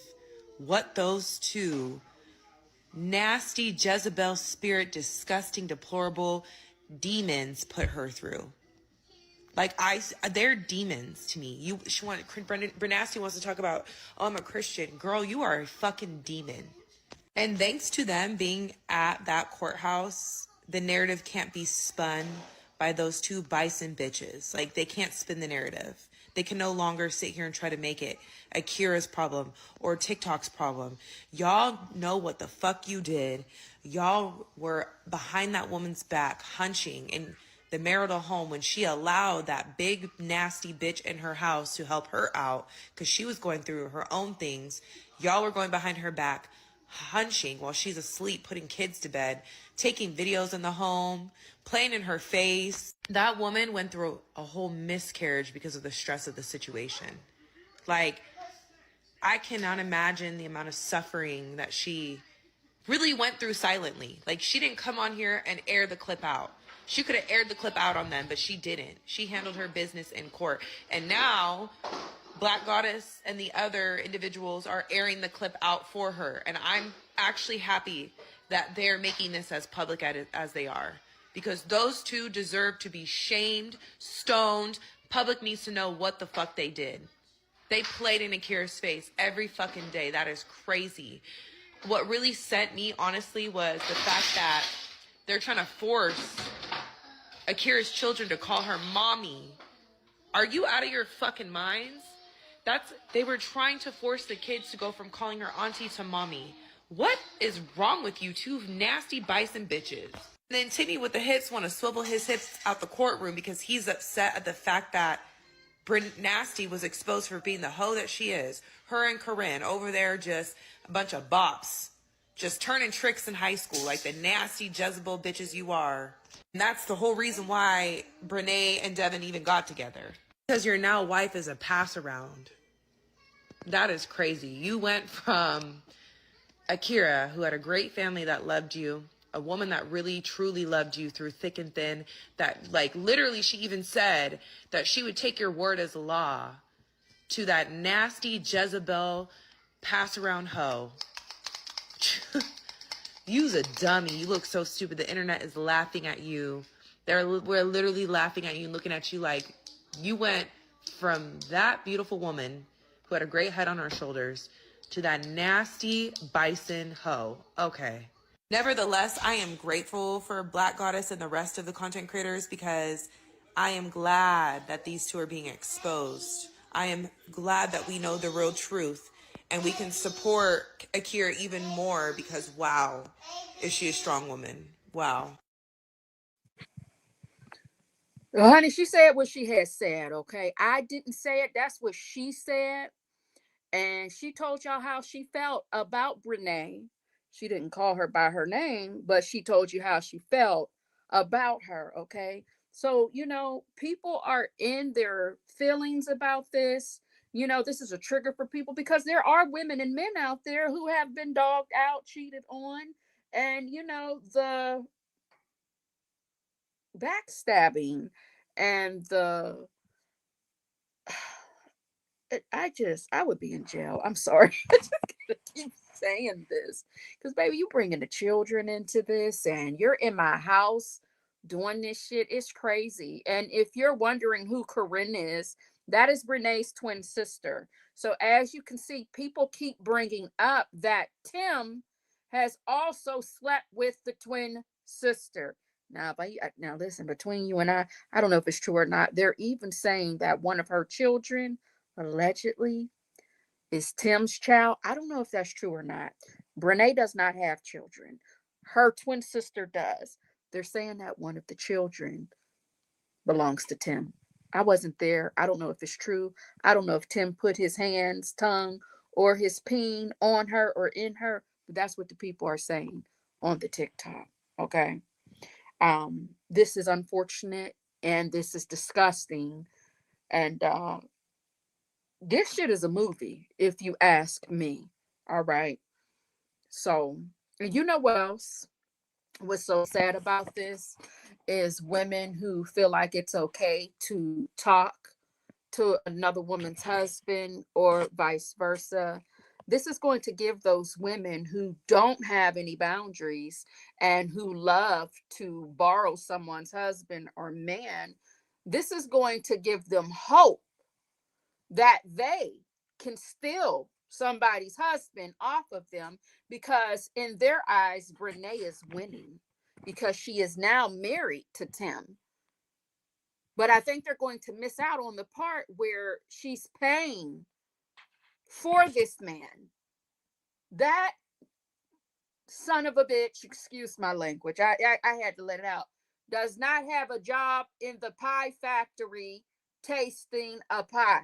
what those two nasty Jezebel spirit, disgusting, deplorable demons put her through. They're demons to me. Brenasty wants to talk about, oh, I'm a Christian. Girl, you are a fucking demon. And thanks to them being at that courthouse, the narrative can't be spun by those two bison bitches. They can't spin the narrative. They can no longer sit here and try to make it Akira's problem or TikTok's problem. Y'all know what the fuck you did. Y'all were behind that woman's back, hunching in the marital home when she allowed that big nasty bitch in her house to help her out because she was going through her own things. Y'all were going behind her back, hunching while she's asleep, putting kids to bed, taking videos in the home, playing in her face. That woman went through a whole miscarriage because of the stress of the situation. I cannot imagine the amount of suffering that she really went through silently. She didn't come on here and air the clip out. She could have aired the clip out on them, but she didn't. She handled her business in court. And now Black Goddess and the other individuals are airing the clip out for her. And I'm actually happy that they're making this as public as they are. Because those two deserve to be shamed, stoned. Public needs to know what the fuck they did. They played in Akira's face every fucking day. That is crazy. What really sent me, honestly, was the fact that they're trying to force Akira's children to call her mommy. Are you out of your fucking minds? They were trying to force the kids to go from calling her auntie to mommy. What is wrong with you two nasty bison bitches? And then Timmy with the hips want to swivel his hips out the courtroom because he's upset at the fact that Nasty was exposed for being the hoe that she is. Her and Corinne over there, just a bunch of bops, just turning tricks in high school like the nasty Jezebel bitches you are. And that's the whole reason why Brenay and Devin even got together. Because your now wife is a pass around. That is crazy. You went from Akira, who had a great family that loved you, a woman that really truly loved you through thick and thin, that like literally she even said that she would take your word as law, to that nasty Jezebel pass around hoe. You's a dummy. You look so stupid. The internet is laughing at you. We're literally laughing at you and looking at you like you went from that beautiful woman who had a great head on her shoulders to that nasty bison hoe. Okay. Nevertheless, I am grateful for Black Goddess and the rest of the content creators because I am glad that these two are being exposed. I am glad that we know the real truth and we can support Akira even more because, wow, is she a strong woman? Wow. Well, honey, she said what she had said, okay? I didn't say it. That's what she said. And she told y'all how she felt about Brenay. She didn't call her by her name, but she told you how she felt about her, okay? So, you know, people are in their feelings about this. You know, this is a trigger for people because there are women and men out there who have been dogged out, cheated on, and, you know, the backstabbing and the I would be in jail. I'm sorry. I just gotta keep saying this because baby, you bringing the children into this and you're in my house doing this shit. It's crazy. And if you're wondering who Corinne is, that is Brenay's twin sister. So as you can see, people keep bringing up that Tim has also slept with the twin sister. Now listen, between you and I don't know if it's true or not. They're even saying that one of her children allegedly is Tim's child. I don't know if that's true or not. Brenay does not have children. Her twin sister does. They're saying that one of the children belongs to Tim. I wasn't there. I don't know if it's true. I don't know if Tim put his hands, tongue, or his peen on her or in her. But that's what the people are saying on the TikTok. Okay. This is unfortunate and this is disgusting. And this shit is a movie, if you ask me. All right. So, you know what else was so sad about this is women who feel like it's okay to talk to another woman's husband or vice versa. This is going to give those women who don't have any boundaries and who love to borrow someone's husband or man, this is going to give them hope that they can steal somebody's husband off of them because in their eyes, Brenay is winning because she is now married to Tim. But I think they're going to miss out on the part where she's paying for this man. That son of a bitch, excuse my language, I had to let it out, does not have a job in the pie factory tasting a pie.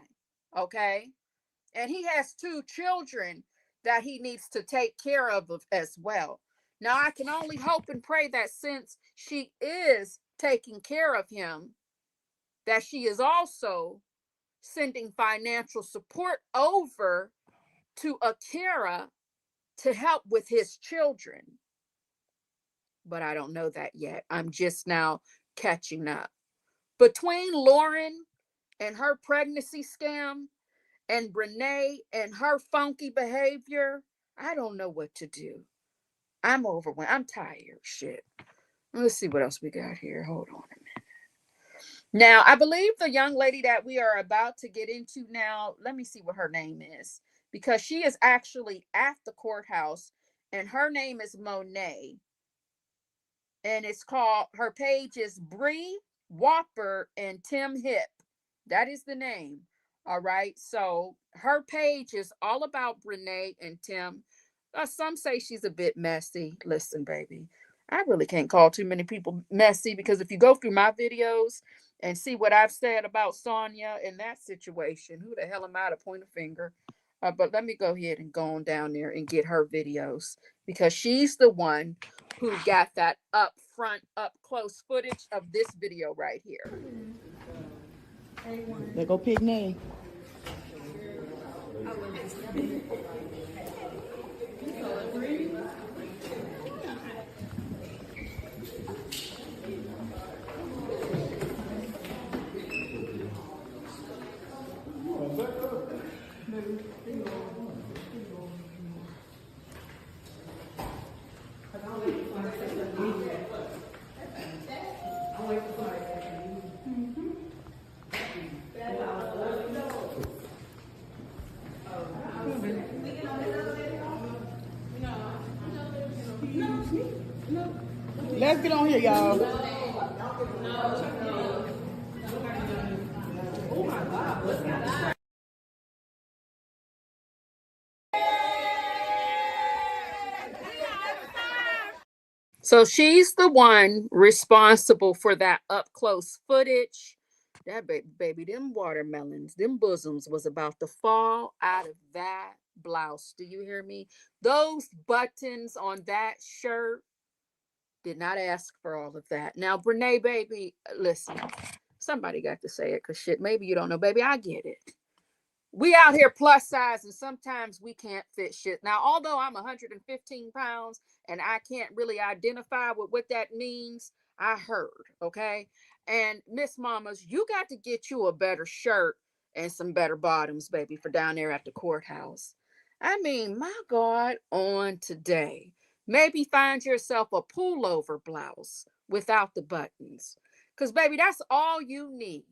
Okay? And he has 2 children that he needs to take care of as well. Now, I can only hope and pray that since she is taking care of him, that she is also sending financial support over to Akira to help with his children. But I don't know that yet. I'm just now catching up. Between Lauren and her pregnancy scam, and Brenay and her funky behavior, I don't know what to do. I'm overwhelmed. I'm tired. Shit. Let's see what else we got here. Hold on a minute. Now, I believe the young lady that we are about to get into now, let me see what her name is, because she is actually at the courthouse, and her name is Monet. And it's called, her page is Bree Whopper and Tim Hip. That is the name. All right. So her page is all about Brenay and Tim. Some say she's a bit messy. Listen, baby, I really can't call too many people messy because if you go through my videos and see what I've said about Sonia in that situation, who the hell am I to point a finger? But let me go ahead and go on down there and get her videos because she's the one who got that up front, up close footage of this video right here. There go Pig Name. Let's get on here, y'all. So she's the one responsible for that up close footage. That baby, them watermelons, them bosoms was about to fall out of that blouse. Do you hear me? Those buttons on that shirt did not ask for all of that. Now, Brenay, baby, listen, somebody got to say it because shit, maybe you don't know, baby. I get it. We out here plus size and sometimes we can't fit shit. Now, although I'm 115 pounds and I can't really identify with what that means, I heard, okay? And Miss Mamas, you got to get you a better shirt and some better bottoms, baby, for down there at the courthouse. I mean, my God, on today, maybe find yourself a pullover blouse without the buttons. Because, baby, that's all you need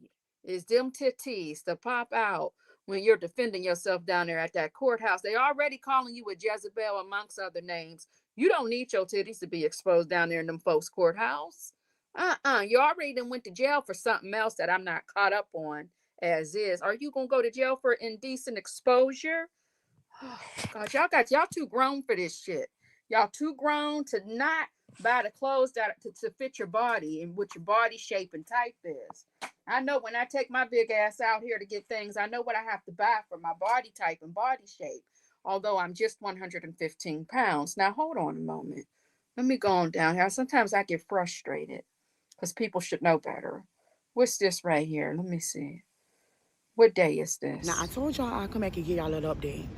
is them titties to pop out when you're defending yourself down there at that courthouse. They already calling you a Jezebel amongst other names. You don't need your titties to be exposed down there in them folks' courthouse. You already done went to jail for something else that I'm not caught up on as is. Are you gonna go to jail for indecent exposure? Oh, God, y'all too grown for this shit. Y'all too grown to not buy the clothes that to fit your body and what your body shape and type is. I know when I take my big ass out here to get things, I know what I have to buy for my body type and body shape. Although I'm just 115 pounds. Now hold on a moment. Let me go on down here. Sometimes I get frustrated because people should know better. What's this right here? Let me see. What day is this? Now, I told y'all I'll come back and give y'all an update.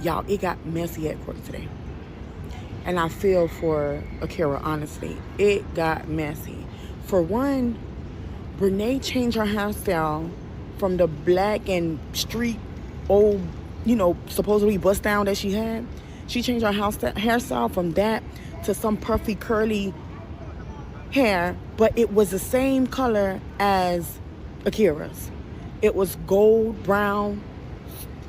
Y'all, it got messy at court today. And I feel for Akira, honestly. It got messy. For one, Brenay changed her hairstyle from the black and street old, supposedly bust down that she had. She changed her hairstyle from that to some puffy, curly hair, but it was the same color as Akira's. It was gold, brown,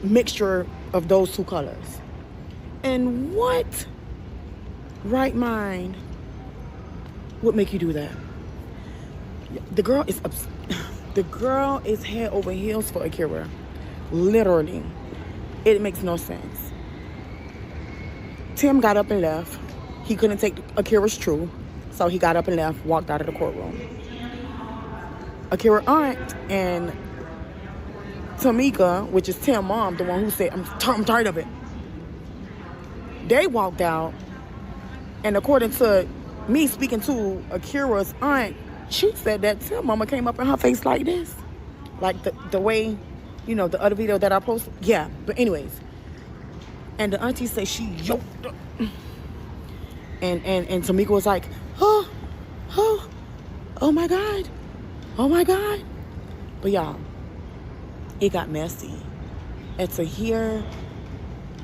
mixture of those two colors. And what right mind would make you do that? The girl is head over heels for Akira. Literally. It makes no sense. Tim got up and left. He couldn't take Akira's truth, so he got up and left, walked out of the courtroom. Akira's aunt and Tamika, which is Tim's mom, the one who said, I'm tired of it. They walked out, and according to me speaking to Akira's aunt, she said that Tim's mama came up in her face like this. Like the way, the other video that I posted. Yeah, but anyways. And the auntie said she yoked up. And Tamika was like, oh my God. Oh my God. But y'all, it got messy. And to hear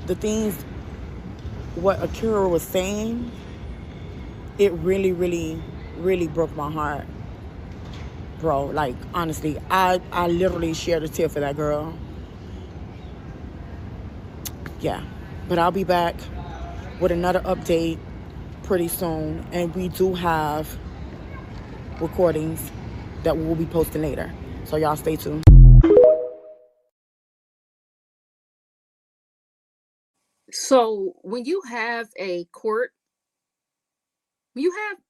the things, what Akira was saying, it really, really, really broke my heart. Bro, like, honestly, I literally shared a tear for that girl. Yeah. But I'll be back with another update pretty soon. And we do have recordings that we'll be posting later. So y'all stay tuned. So when you have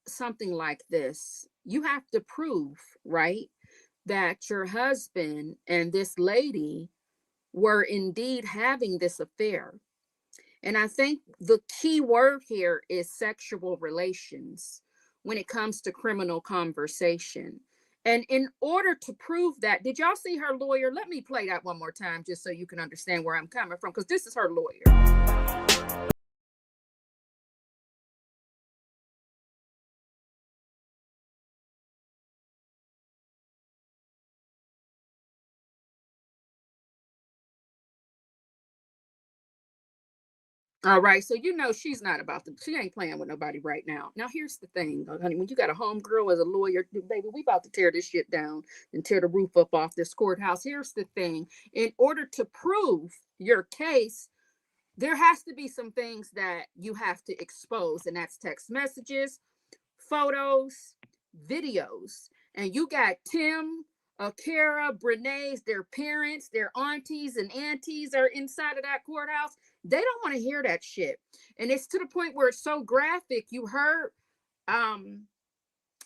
something like this, you have to prove, right, that your husband and this lady were indeed having this affair. And I think the key word here is sexual relations when it comes to criminal conversation. And in order to prove that, did y'all see her lawyer? Let me play that one more time just so you can understand where I'm coming from, because this is her lawyer. All right, so she's not she ain't playing with nobody right now. Now here's the thing, honey, when you got a homegirl as a lawyer, baby, we about to tear this shit down and tear the roof up off this courthouse. Here's the thing, in order to prove your case, there has to be some things that you have to expose, and that's text messages, photos, videos. And you got Tim, Akira, Brenay's, their parents, their aunties and aunties are inside of that courthouse. They don't want to hear that shit. And it's to the point where it's so graphic. You heard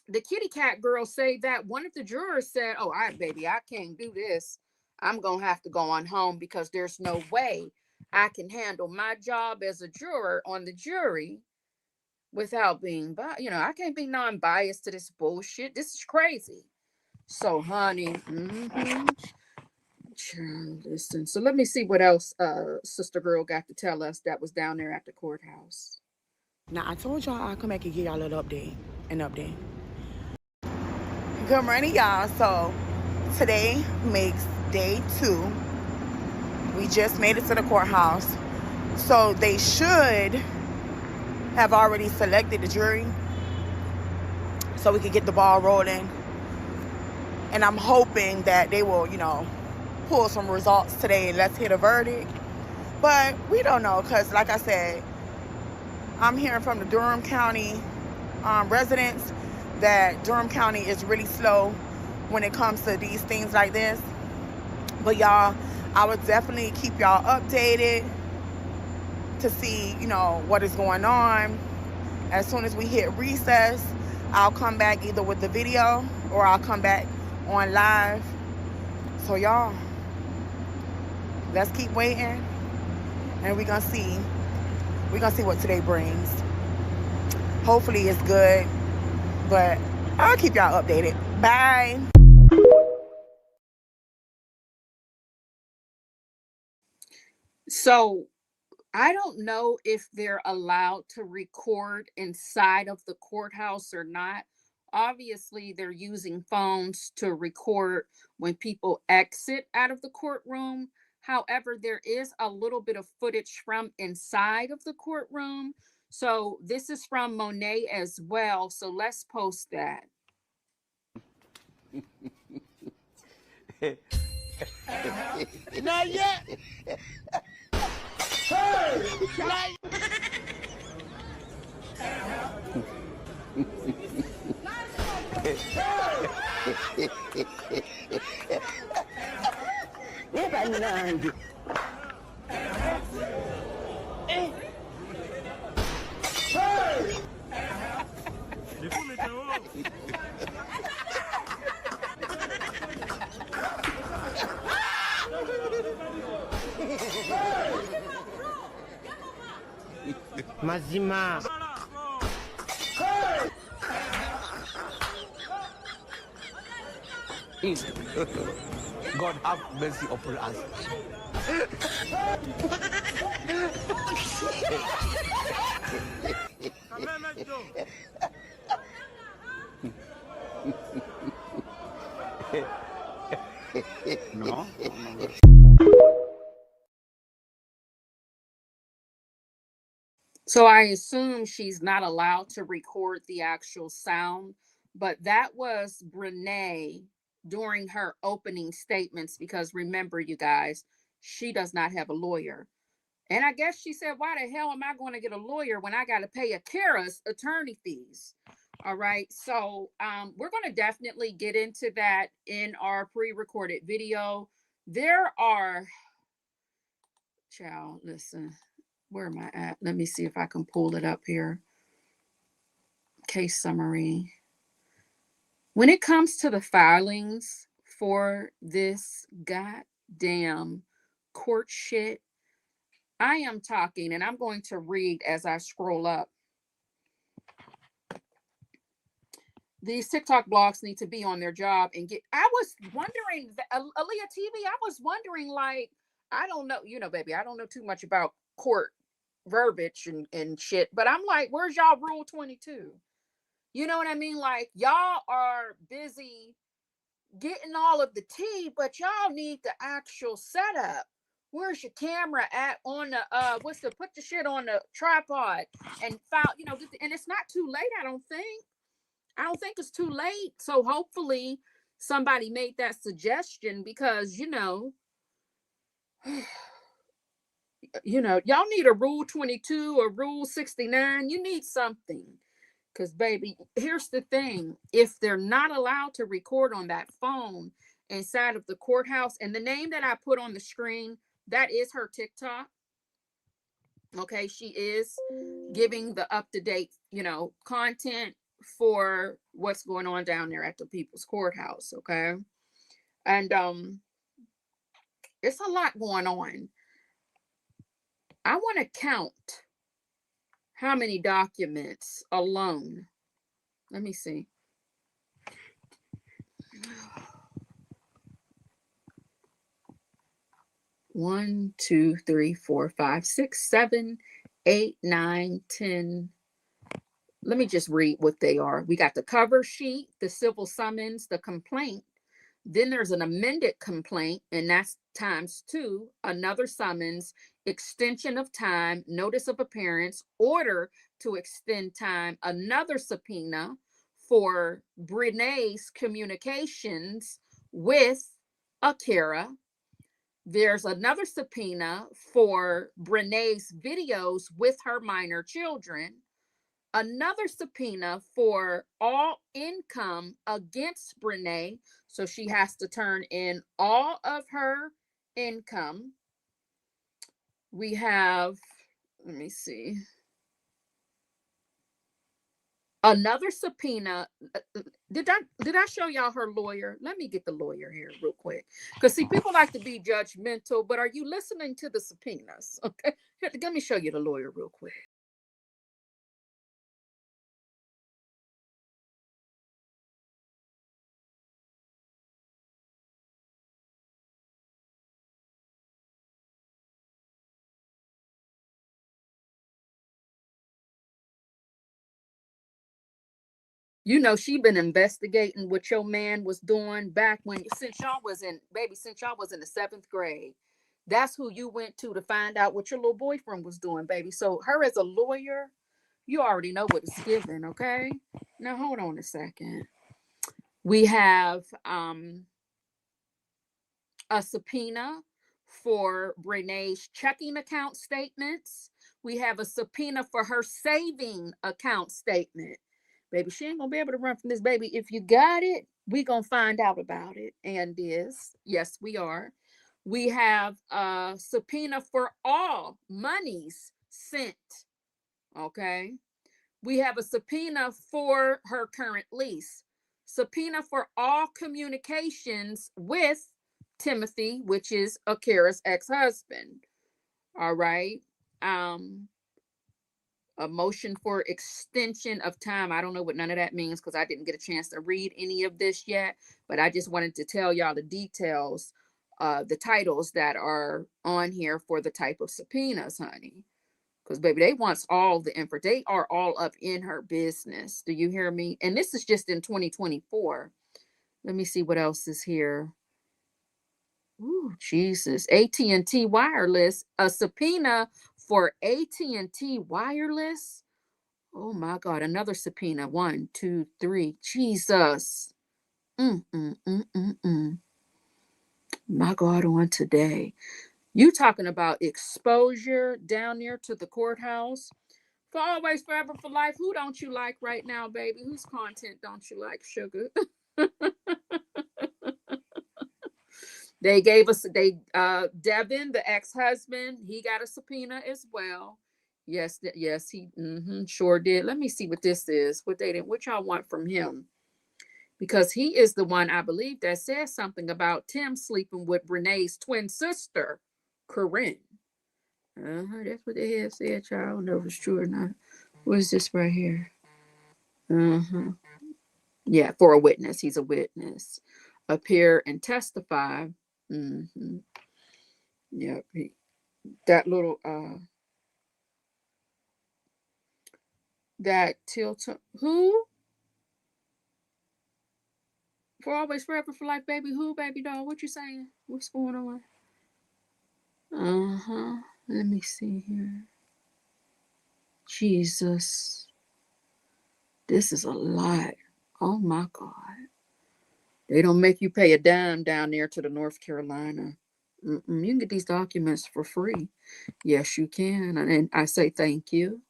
the kitty cat girl say that one of the jurors said, "Oh, baby, I can't do this. I'm going to have to go on home because there's no way I can handle my job as a juror on the jury without being, I can't be non-biased to this bullshit. This is crazy." So, honey, listen. So let me see what else Sister Girl got to tell us that was down there at the courthouse. Now, I told y'all I'll come back and give y'all an update. Good morning, y'all. So today makes day 2. We just made it to the courthouse. So they should have already selected the jury so we can get the ball rolling. And I'm hoping that they will, pull some results today and let's hit a verdict. But we don't know because, like I said, I'm hearing from the Durham County residents that Durham County is really slow when it comes to these things like this. But y'all, I would definitely keep y'all updated to see, what is going on. As soon as we hit recess, I'll come back either with the video or I'll come back on live. So y'all, let's keep waiting and we're gonna see what today brings. Hopefully it's good, but I'll keep y'all updated. Bye. So I don't know if they're allowed to record inside of the courthouse or not. Obviously, they're using phones to record when people exit out of the courtroom. However, there is a little bit of footage from inside of the courtroom. So this is from Monet as well. So let's post that. Not yet. Hey, Mazima. God have mercy upon us. No. So I assume she's not allowed to record the actual sound, but that was Brenay during her opening statements, because remember, you guys, she does not have a lawyer. And I guess she said, why the hell am I going to get a lawyer when I got to pay Akira's attorney fees? All right. So we're going to definitely get into that in our pre-recorded video. There are, child, listen, where am I at? Let me see if I can pull it up here. Case summary. When it comes to the filings for this goddamn court shit, I am talking, and I'm going to read as I scroll up. These TikTok blogs need to be on their job and get. I was wondering, Aaliyah TV, I was wondering, like, I don't know, baby, I don't know too much about court verbiage and shit, but I'm like, where's y'all Rule 22? You know what I mean? Like, y'all are busy getting all of the tea, but y'all need the actual setup. Where's your camera at on the put the shit on the tripod and file, and it's not too late, I don't think it's too late. So hopefully somebody made that suggestion, because you know, y'all need a Rule 22 or Rule 69. You need something. Because, baby, here's the thing. If they're not allowed to record on that phone inside of the courthouse, and the name that I put on the screen, that is her TikTok. Okay, she is giving the up-to-date, you know, content for what's going on down there at the People's Courthouse. Okay. And it's a lot going on. I want to count how many documents alone. Let me see. 1, 2, 3, 4, 5, 6, 7, 8, 9, 10. Let me just read what they are. We got the cover sheet, the civil summons, the complaint. Then there's an amended complaint, and that's ×2, another summons, extension of time, notice of appearance, order to extend time, another subpoena for Brenay's communications with Akira. There's another subpoena for Brenay's videos with her minor children. Another subpoena for all income against Brenay. So she has to turn in all of her income. We have, let me see, another subpoena. Did I show y'all her lawyer? Let me get the lawyer here real quick. Because see, people like to be judgmental, but are you listening to the subpoenas? Okay, let me show you the lawyer real quick. You know, she been investigating what your man was doing back when, since y'all was in the 7th grade. That's who you went to find out what your little boyfriend was doing, baby. So her as a lawyer, you already know what it's given, okay? Now hold on a second. We have a subpoena for Brenay's checking account statements. We have a subpoena for her saving account statement. Baby, she ain't gonna be able to run from this, baby. If you got it, we gonna find out about it. And yes, we are. We have a subpoena for all monies sent. Okay. We have a subpoena for her current lease. Subpoena for all communications with Timothy, which is Akira's ex-husband. All right. A motion for extension of time. I don't know what none of that means because I didn't get a chance to read any of this yet, but I just wanted to tell y'all the details, the titles that are on here for the type of subpoenas, honey. Because, baby, they want all the info. They are all up in her business. Do you hear me? And this is just in 2024. Let me see what else is here. Ooh, Jesus. AT&T Wireless. A subpoena for AT&T Wireless. Oh, my God. Another subpoena. 1, 2, 3. Jesus. My God, on today. You talking about exposure down there to the courthouse? For always, forever, for life. Who don't you like right now, baby? Whose content don't you like, sugar? They gave us, Devin, the ex-husband, he got a subpoena as well. Yes, he sure did. Let me see what this is. What y'all want from him? Because he is the one, I believe, that says something about Tim sleeping with Brenay's twin sister, Corinne. That's what they have said, y'all. I don't know if it's true or not. What is this right here? Yeah, for a witness. He's a witness. Appear and testify. Yeah, that little that Tilton. Who? For always, forever, for life, baby. Who, baby doll? What you saying? What's going on? Let me see here. Jesus. This is a lot. Oh my God. They don't make you pay a dime down there to the North Carolina. You can get these documents for free. Yes, you can. And I say thank you.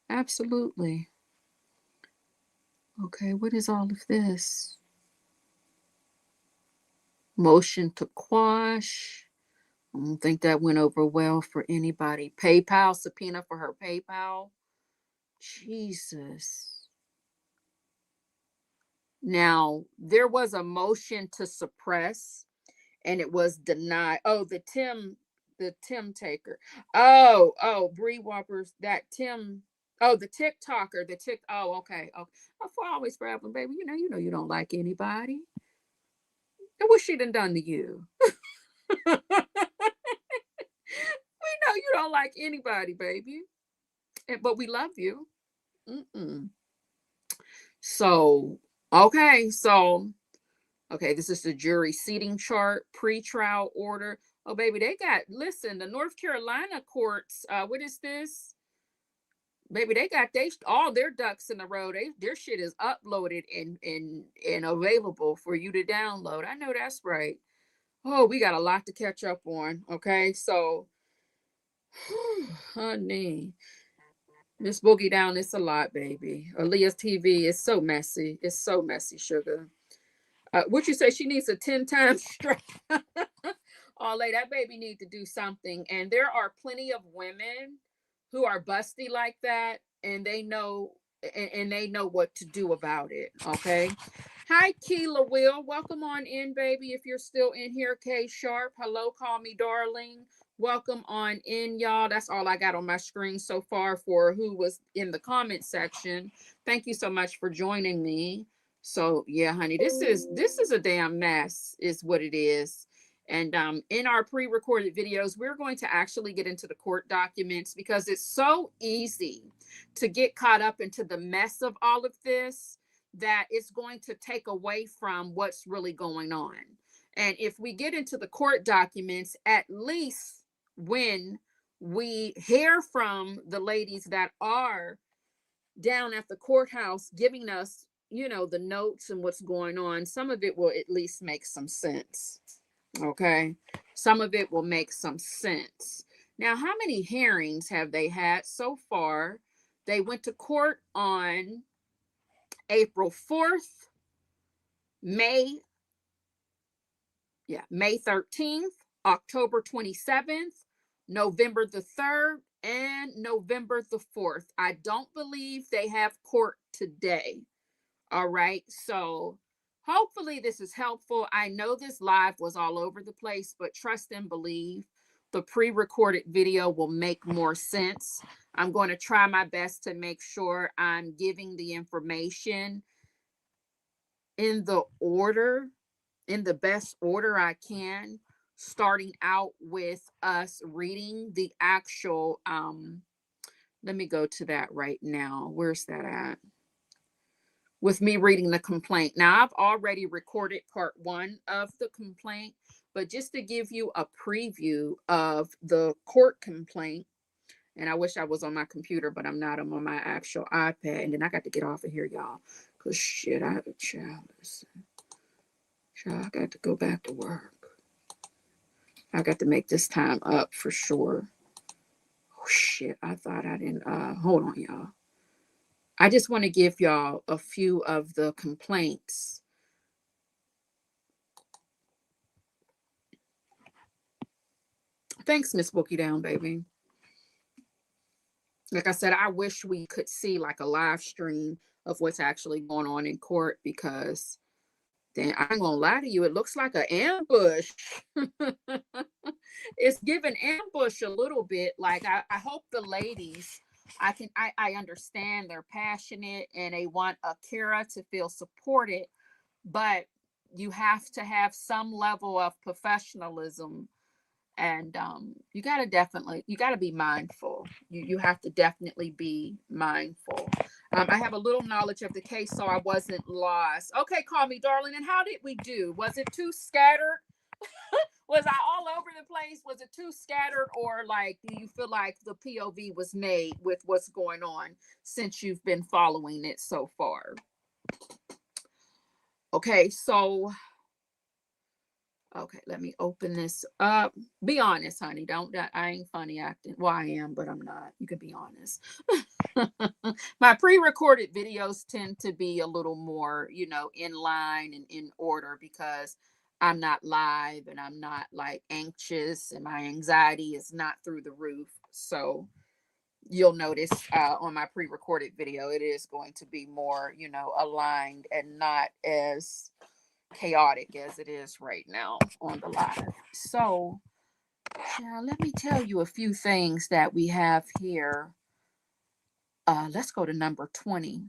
Absolutely. Okay, what is all of this? Motion to quash. I don't think that went over well for anybody. PayPal subpoena for her PayPal. Jesus. Now, there was a motion to suppress and it was denied. Oh, the Tim Taker. Bree Whoppers, that Tim. Oh, the TikToker, oh, okay. Oh, for always forever, baby. You know you don't like anybody. And what she done to you? We know you don't like anybody, baby. But we love you. So, okay, this is the jury seating chart, pre-trial order. Oh, baby, listen, the North Carolina courts, what is this? Baby, they got all their ducks in a row. Their shit is uploaded and available for you to download. I know that's right. Oh, we got a lot to catch up on. Okay, so, honey, Miss Boogie Down, it's a lot, baby. Aaliyah's TV is so messy. It's so messy, sugar. What you say? She needs a 10 times strap. Oh, that baby need to do something. And there are plenty of women who are busty like that, and they know what to do about it. Okay. Hi, Keela Will. Welcome on in, baby. If you're still in here, K Sharp. Hello, call me darling. Welcome on in, y'all. That's all I got on my screen so far for who was in the comment section. Thank you so much for joining me. So yeah, honey, this is a damn mess, is what it is. And in our pre-recorded videos, we're going to actually get into the court documents because it's so easy to get caught up into the mess of all of this that it's going to take away from what's really going on. And if we get into the court documents, at least when we hear from the ladies that are down at the courthouse giving us, the notes and what's going on, some of it will at least make some sense. Okay. Some of it will make some sense. Now, how many hearings have they had so far? They went to court on April 4th, May 13th, October 27th, November the 3rd, and November the 4th. I don't believe they have court today. All right. So hopefully this is helpful. I know this live was all over the place, but trust and believe the pre-recorded video will make more sense. I'm going to try my best to make sure I'm giving the information in the best order I can, starting out with us reading the actual, let me go to that right now. Where's that at? With me reading the complaint. Now, I've already recorded part 1 of the complaint, but just to give you a preview of the court complaint, and I wish I was on my computer, but I'm not. I'm on my actual iPad, and then I got to get off of here, y'all, because shit, I got to go back to work. I got to make this time up for sure. Oh, shit, I thought I didn't, hold on, y'all. I just want to give y'all a few of the complaints. Thanks, Miss Bookie Down, baby. Like I said, I wish we could see like a live stream of what's actually going on in court, because then I ain't gonna lie to you, it looks like an ambush. It's giving ambush a little bit. Like I hope the ladies, I understand they're passionate and they want Akira to feel supported, but you have to have some level of professionalism, and you got to be mindful. You have to definitely be mindful. I have a little knowledge of the case, so I wasn't lost. Okay, call me darling. And how did we do? Was it too scattered? Was I all over the place? Was it too scattered? Or like, do you feel like the POV was made with what's going on since you've been following it so far? Okay, so Okay, let me open this up. Be honest, honey. Don't, I ain't funny acting. Well, I am, but I'm not. You can be honest. My pre-recorded videos tend to be a little more, in line and in order because I'm not live and I'm not like anxious and my anxiety is not through the roof. So you'll notice on my pre-recorded video, it is going to be more, aligned and not as chaotic as it is right now on the live. So now let me tell you a few things that we have here. Let's go to number 20.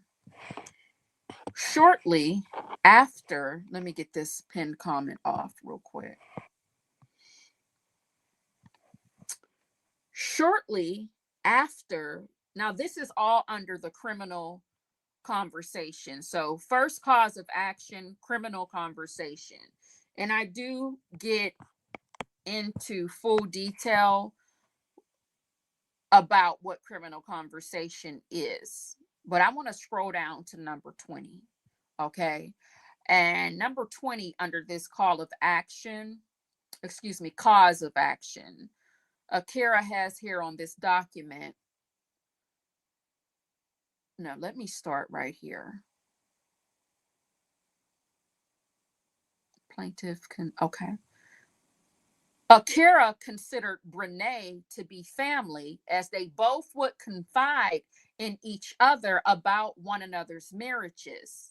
Shortly after, let me get this pinned comment off real quick. Shortly after, now this is all under the criminal conversation. So first cause of action, criminal conversation. And I do get into full detail about what criminal conversation is, but I want to scroll down to number 20. Okay. And number 20 under this call of action, cause of action, Akira has here on this document. No, let me start right here. Plaintiff can, okay. Akira considered Brenay to be family as they both would confide in each other about one another's marriages.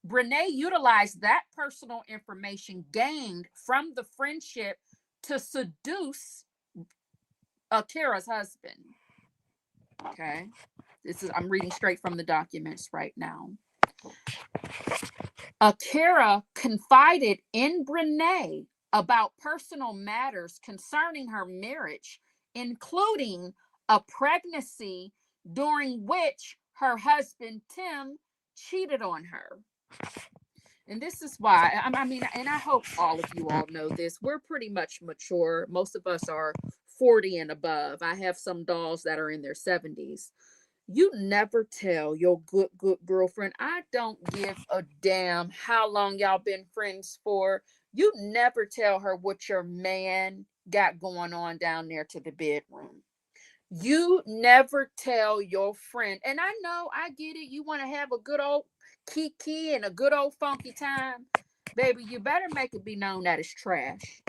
Brenay utilized that personal information gained from the friendship to seduce Akira's husband. Okay. I'm reading straight from the documents right now. Akira confided in Brenay about personal matters concerning her marriage, including a pregnancy during which her husband Tim cheated on her. And this is why, I mean, and I hope all of you all know this. We're pretty much mature. Most of us are 40 and above. I have some dolls that are in their 70s. You never tell your good girlfriend, I don't give a damn how long y'all been friends for. You never tell her what your man got going on down there to the bedroom. You never tell your friend. And I know, I get it. You want to have a good old kiki and a good old funky time. Baby, you better make it be known that it's trash.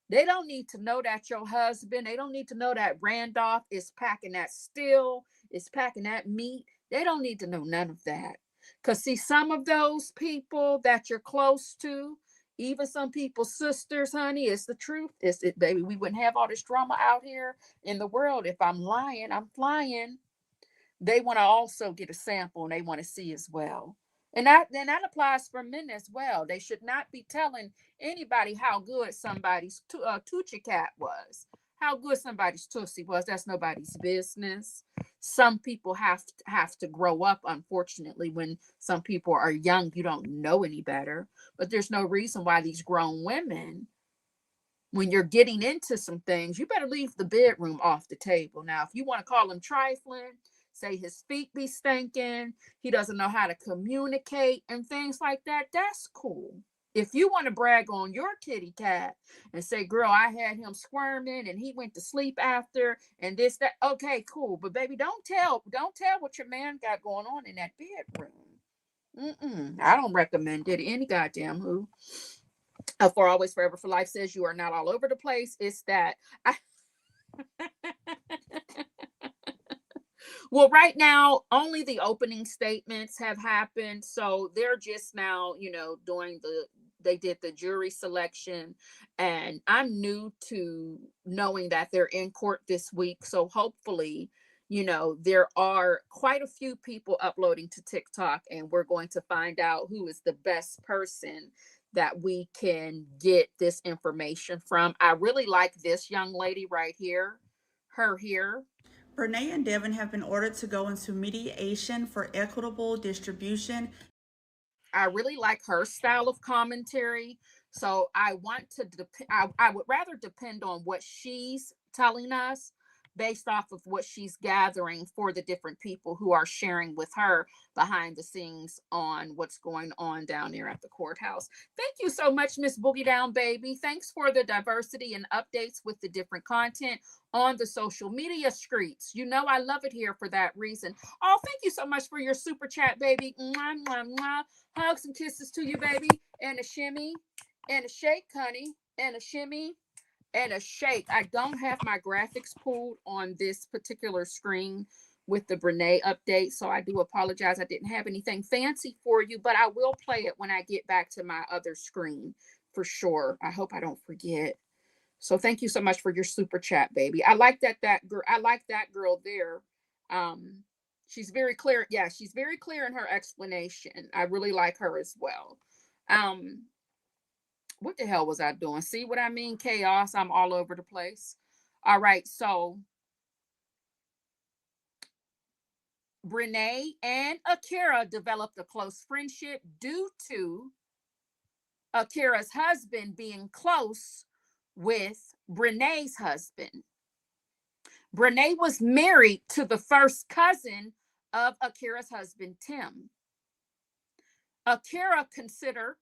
They don't need to know that your husband, they don't need to know that Randolph is packing that steel, is packing that meat. They don't need to know none of that. Because see, some of those people that you're close to, even some people's sisters, honey, it's the truth. It's it, baby. We wouldn't have all this drama out here in the world. If I'm lying, I'm flying. They want to also get a sample and they want to see as well. And that applies for men as well. They should not be telling anybody how good somebody's Tucci cat was, how good somebody's Tussie was. That's nobody's business. Some people have to grow up. Unfortunately, when some people are young, you don't know any better. But there's no reason why these grown women, when you're getting into some things, you better leave the bedroom off the table. Now, if you want to call him trifling, say his feet be stinking, he doesn't know how to communicate and things like that, that's cool. If you want to brag on your kitty cat and say, girl, I had him squirming and he went to sleep after and this, that, okay, cool. But baby, don't tell what your man got going on in that bedroom. I don't recommend it any goddamn who. For Always Forever for Life says you are not all over the place. It's that well, right now, only the opening statements have happened. So they're just now, doing they did the jury selection. And I'm new to knowing that they're in court this week. So hopefully, there are quite a few people uploading to TikTok. And we're going to find out who is the best person that we can get this information from. I really like this young lady right here. Her here. Brenay and Devin have been ordered to go into mediation for equitable distribution. I really like her style of commentary. So I want to, I would rather depend on what she's telling us. based off of what she's gathering for the different people who are sharing with her behind the scenes on what's going on down there at the courthouse. Thank you so much, Miss Boogie Down Baby. Thanks for the diversity and updates with the different content on the social media streets. You know I love it here for that reason. Oh, thank you so much for your super chat, baby. Mwah, mwah, mwah. Hugs and kisses to you, baby. And a shimmy and a shake, honey. And a shimmy and a shake. I don't have my graphics pulled on this particular screen with the Brenay update, so I do apologize. I didn't have anything fancy for you, but I will play it when I get back to my other screen for sure. I hope I don't forget. So thank you so much for your super chat, baby. I like that girl. I like that girl there. She's very clear. Yeah, she's very clear in her explanation. I really like her as well. What the hell was I doing? See what I mean? Chaos. I'm all over the place. All right. So Brenay and Akira developed a close friendship due to Akira's husband being close with Brenay's husband. Brenay was married to the first cousin of Akira's husband, Tim. Akira considered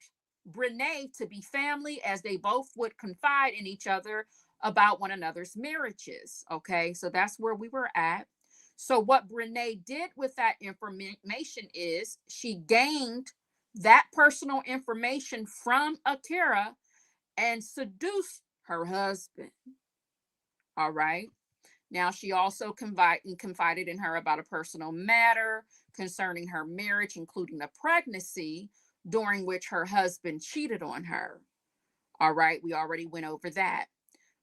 Brenay to be family, as they both would confide in each other about one another's marriages. Okay, so that's where we were at. So what Brenay did with that information is she gained that personal information from Akira and seduced her husband. All right. Now, she also confided in her about a personal matter concerning her marriage, including a pregnancy during which her husband cheated on her. All right, we already went over that.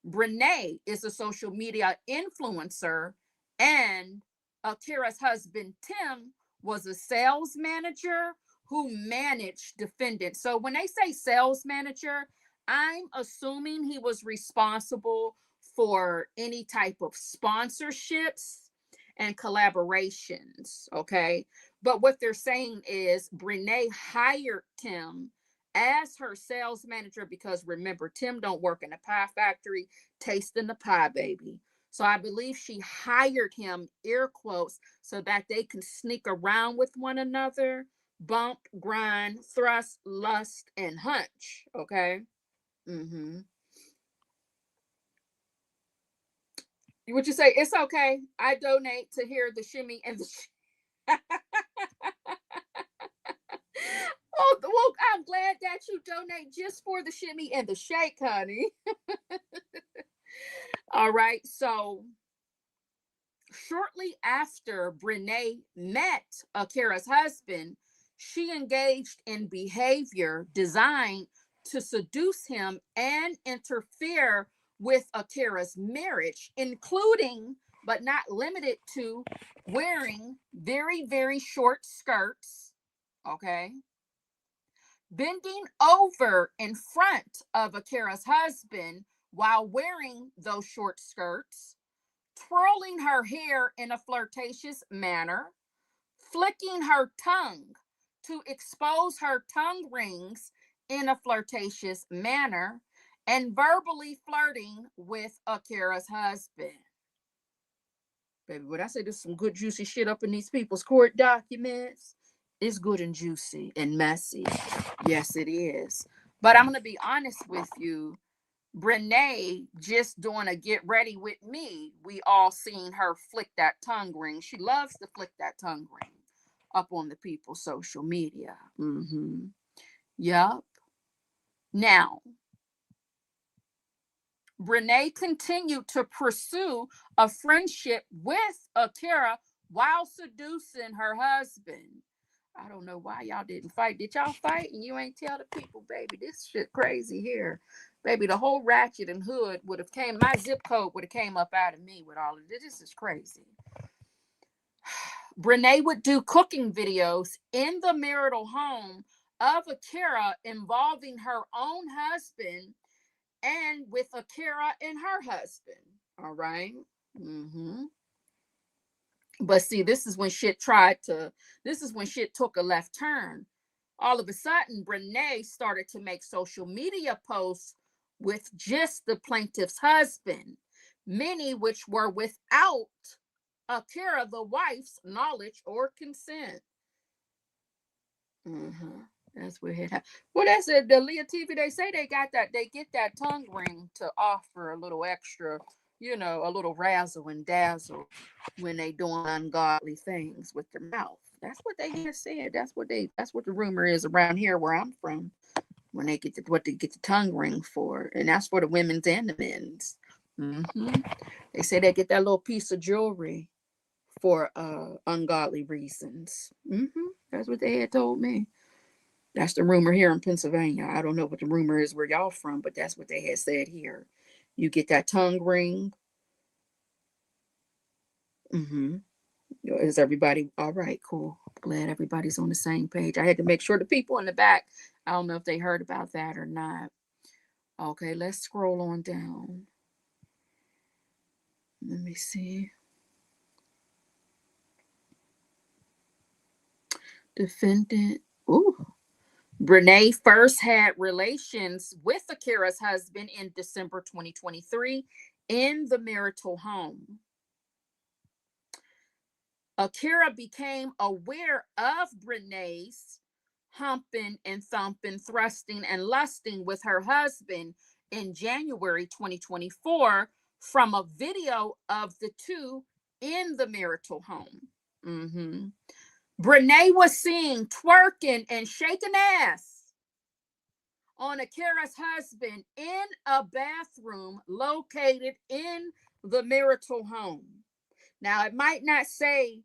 Brenay is a social media influencer, and Akira's husband, Tim, was a sales manager who managed defendants. So when they say sales manager, I'm assuming he was responsible for any type of sponsorships and collaborations, okay? But what they're saying is Brenay hired Tim as her sales manager because remember, Tim don't work in a pie factory, tasting the pie, baby. So I believe she hired him, air quotes, so that they can sneak around with one another, bump, grind, thrust, lust, and hunch, okay? Would you say it's okay? I donate to hear the shimmy and the oh, well, I'm glad that you donate just for the shimmy and the shake, honey. All right. So shortly after Brenay met Akira's husband, she engaged in behavior designed to seduce him and interfere with Akira's marriage, including but not limited to wearing very, very short skirts, okay? Bending over in front of Akira's husband while wearing those short skirts, twirling her hair in a flirtatious manner, flicking her tongue to expose her tongue rings in a flirtatious manner, and verbally flirting with Akira's husband. Baby, when I say there's some good juicy shit up in these people's court documents, it's good and juicy and messy. Yes, it is. But I'm going to be honest with you. Brenay just doing a get ready with me. We all seen her flick that tongue ring. She loves to flick that tongue ring up on the people's social media. Yup. Now, Brenay continued to pursue a friendship with Akira while seducing her husband. I don't know why y'all didn't fight. Did y'all fight and you ain't tell the people, baby? This shit crazy here. Baby, the whole ratchet and hood would have came, my zip code would have came up out of me with all of this. This is crazy. Brenay would do cooking videos in the marital home of Akira involving her own husband and with Akira and her husband. All right. But see, this is when shit took a left turn. All of a sudden, Brenay started to make social media posts with just the plaintiff's husband, many which were without Akira, the wife's knowledge or consent. That's what it happened. Well, that's it. The Leah TV, they say they got that, they get that tongue ring to offer a little extra, you know, a little razzle and dazzle when they doing ungodly things with their mouth. That's what they had said. That's what the rumor is around here where I'm from. When they get what they get the tongue ring for, and that's for the women's and the men's. They say they get that little piece of jewelry for ungodly reasons. That's what they had told me. That's the rumor here in Pennsylvania. I don't know what the rumor is where y'all from, but that's what they had said here. You get that tongue ring. Is everybody all right? Cool. Glad everybody's on the same page. I had to make sure the people in the back, I don't know if they heard about that or not. Okay, let's scroll on down. Let me see. Defendant. Brenay first had relations with Akira's husband in December 2023 in the marital home. Akira became aware of Brenay's humping and thumping, thrusting and lusting with her husband in January 2024 from a video of the two in the marital home. Brenay was seen twerking and shaking ass on Akira's husband in a bathroom located in the marital home. Now, it might not say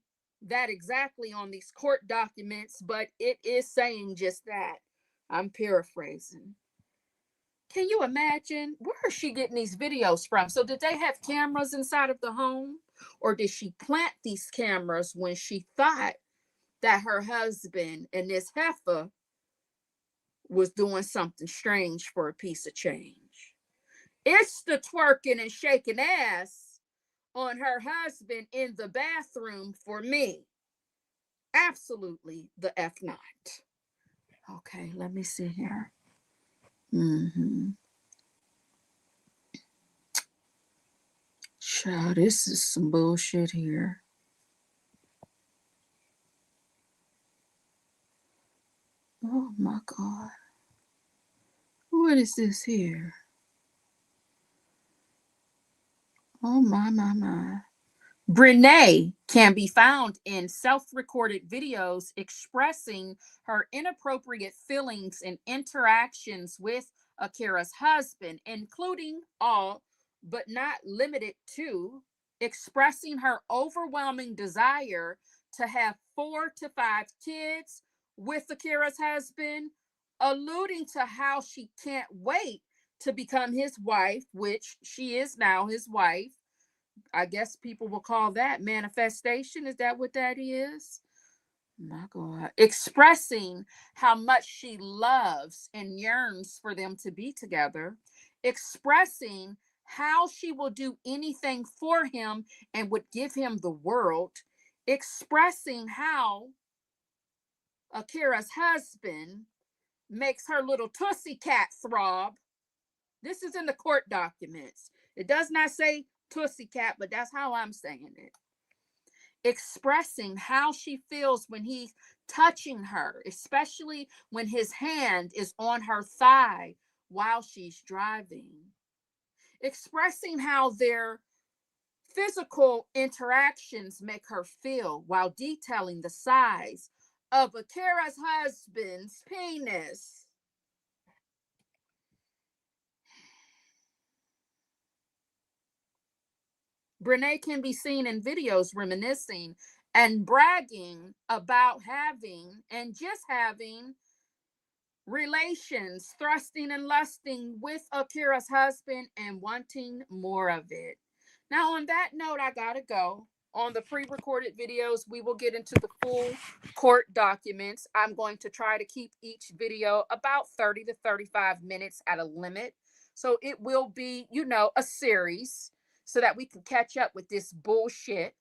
that exactly on these court documents, but it is saying just that. I'm paraphrasing. Can you imagine? Where is she getting these videos from? So did they have cameras inside of the home? Or did she plant these cameras when she thought that her husband and this heifer was doing something strange for a piece of change? It's the twerking and shaking ass on her husband in the bathroom for me. Absolutely the F not. Okay, let me see here. Child, this is some bullshit here. Oh my God. What is this here? Oh my. Brenay can be found in self-recorded videos expressing her inappropriate feelings and interactions with Akira's husband, including all but not limited to expressing her overwhelming desire to have 4 to 5 kids with Akira's husband, alluding to how she can't wait to become his wife, which she is now his wife. I guess people will call that manifestation. Is that what that is? My God. Expressing how much she loves and yearns for them to be together. Expressing how she will do anything for him and would give him the world. Expressing how Akira's husband makes her little tussie cat throb. This is in the court documents. It does not say tussie cat, but that's how I'm saying it. Expressing how she feels when he's touching her, especially when his hand is on her thigh while she's driving. Expressing how their physical interactions make her feel while detailing the size of Akira's husband's penis. Brenay can be seen in videos reminiscing and bragging about having relations, thrusting and lusting with Akira's husband and wanting more of it. Now, on that note, I gotta go. On the pre-recorded videos, we will get into the full court documents. I'm going to try to keep each video about 30 to 35 minutes at a limit. So it will be, a series so that we can catch up with this bullshit.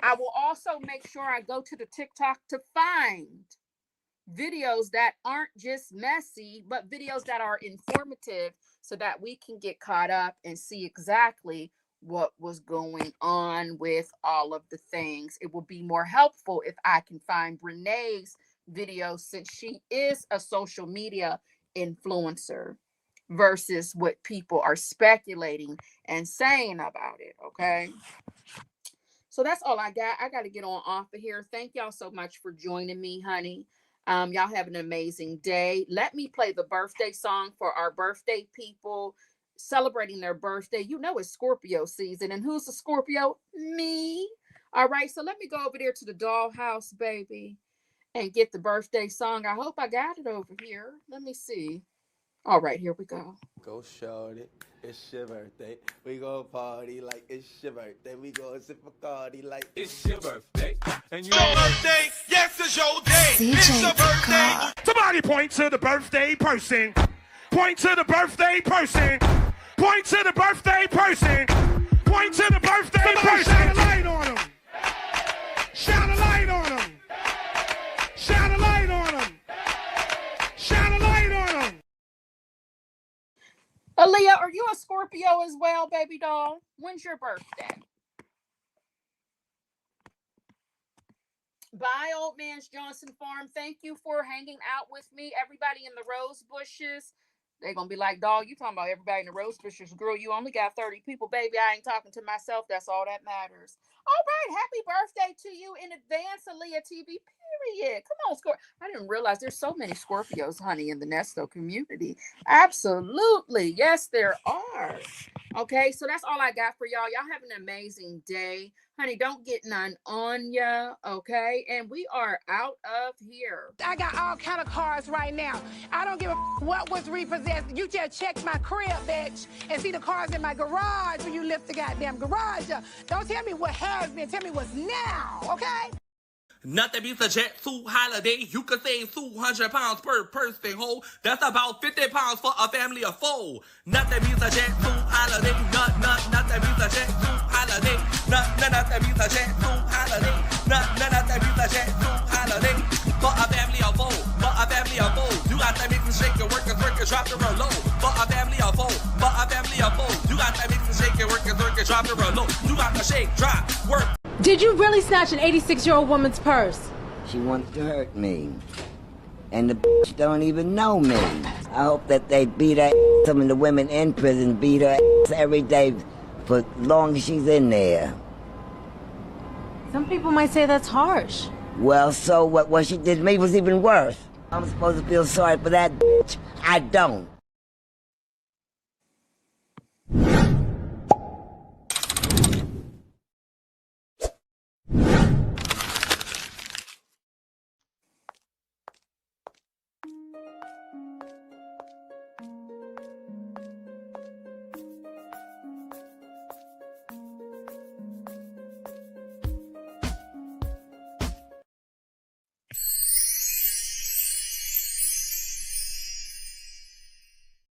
I will also make sure I go to the TikTok to find videos that aren't just messy, but videos that are informative so that we can get caught up and see exactly what was going on with all of the things. It will be more helpful if I can find Brenay's video, since she is a social media influencer, versus what people are speculating and saying about it. Okay. So that's all I got. I got to get on off of here. Thank y'all so much for joining me, honey. Y'all have an amazing day. Let me play the birthday song for our birthday people celebrating their birthday. You know it's Scorpio season. And who's the Scorpio? Me. All right. So let me go over there to the Dollhouse, baby, and get the birthday song. I hope I got it over here. Let me see. All right, here we go. Go shorty, it's your birthday. We go party like it's your birthday. We go sip a party like it's your birthday. And your birthday, yes, it's your day. It's your birthday. Somebody point to the birthday person. Point to the birthday person. Point to the birthday person. Point to the birthday person. Shine a light on him. Shine a light on him. Shine a light on him. Shine a light on him. Aaliyah, are you a Scorpio as well, baby doll? When's your birthday? Bye, Old Man's Johnson Farm. Thank you for hanging out with me. Everybody in the rose bushes, they're going to be like, dog, you talking about everybody in the rose bushes. Girl, you only got 30 people. Baby, I ain't talking to myself. That's all that matters. All right, happy birthday to you in advance, Aaliyah TV, period. Come on, Scorpio. I didn't realize there's so many Scorpios, honey, in the Nesto community. Absolutely. Yes, there are. Okay, so that's all I got for y'all. Y'all have an amazing day. Honey, don't get none on ya, okay? And we are out of here. I got all kind of cars right now. I don't give a what was repossessed. You just check my crib, bitch, and see the cars in my garage when you lift the goddamn garage up. Don't tell me what has been. Tell me what's now, okay? Nothing beats a jet suit holiday. You could save 200 pounds per person, ho. That's about 50 pounds for a family of 4. Nothing beats a jet suit holiday. Nothing beats a jet suit holiday. Nothing beats a jet suit holiday. Nothing beats a jet suit holiday. For a family of 4. For a family of 4. You got to mix and shake and work and drop the roll low. For a family of 4. For a family of 4. You got to mix and shake and work and drop the roll low. You got to shake, drop, work. Did you really snatch an 86-year-old woman's purse? She wants to hurt me. And the bitch don't even know me. I hope that they beat her ass. Some of the women in prison beat her ass every day for as long as she's in there. Some people might say that's harsh. Well, so what she did to me was even worse. I'm supposed to feel sorry for that bitch. I don't.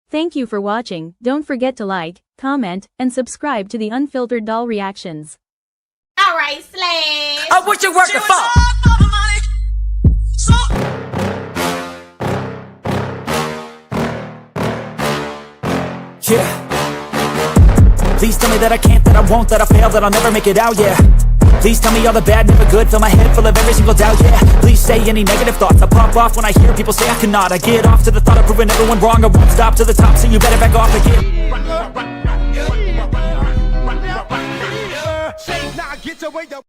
Thank you for watching. Don't forget to like, comment, and subscribe to the Unfiltered Doll Reactions. Alright, Slash. Oh, what you working for? Yeah. Please tell me that I can't, that I won't, that I fail, that I'll never make it out, yeah. Please tell me all the bad, never good, fill my head full of every single doubt, yeah. Please say any negative thoughts, I pop off when I hear people say I cannot. I get off to the thought of proving everyone wrong, I won't stop to the top, so you better back off again. Say, nah, get your way up.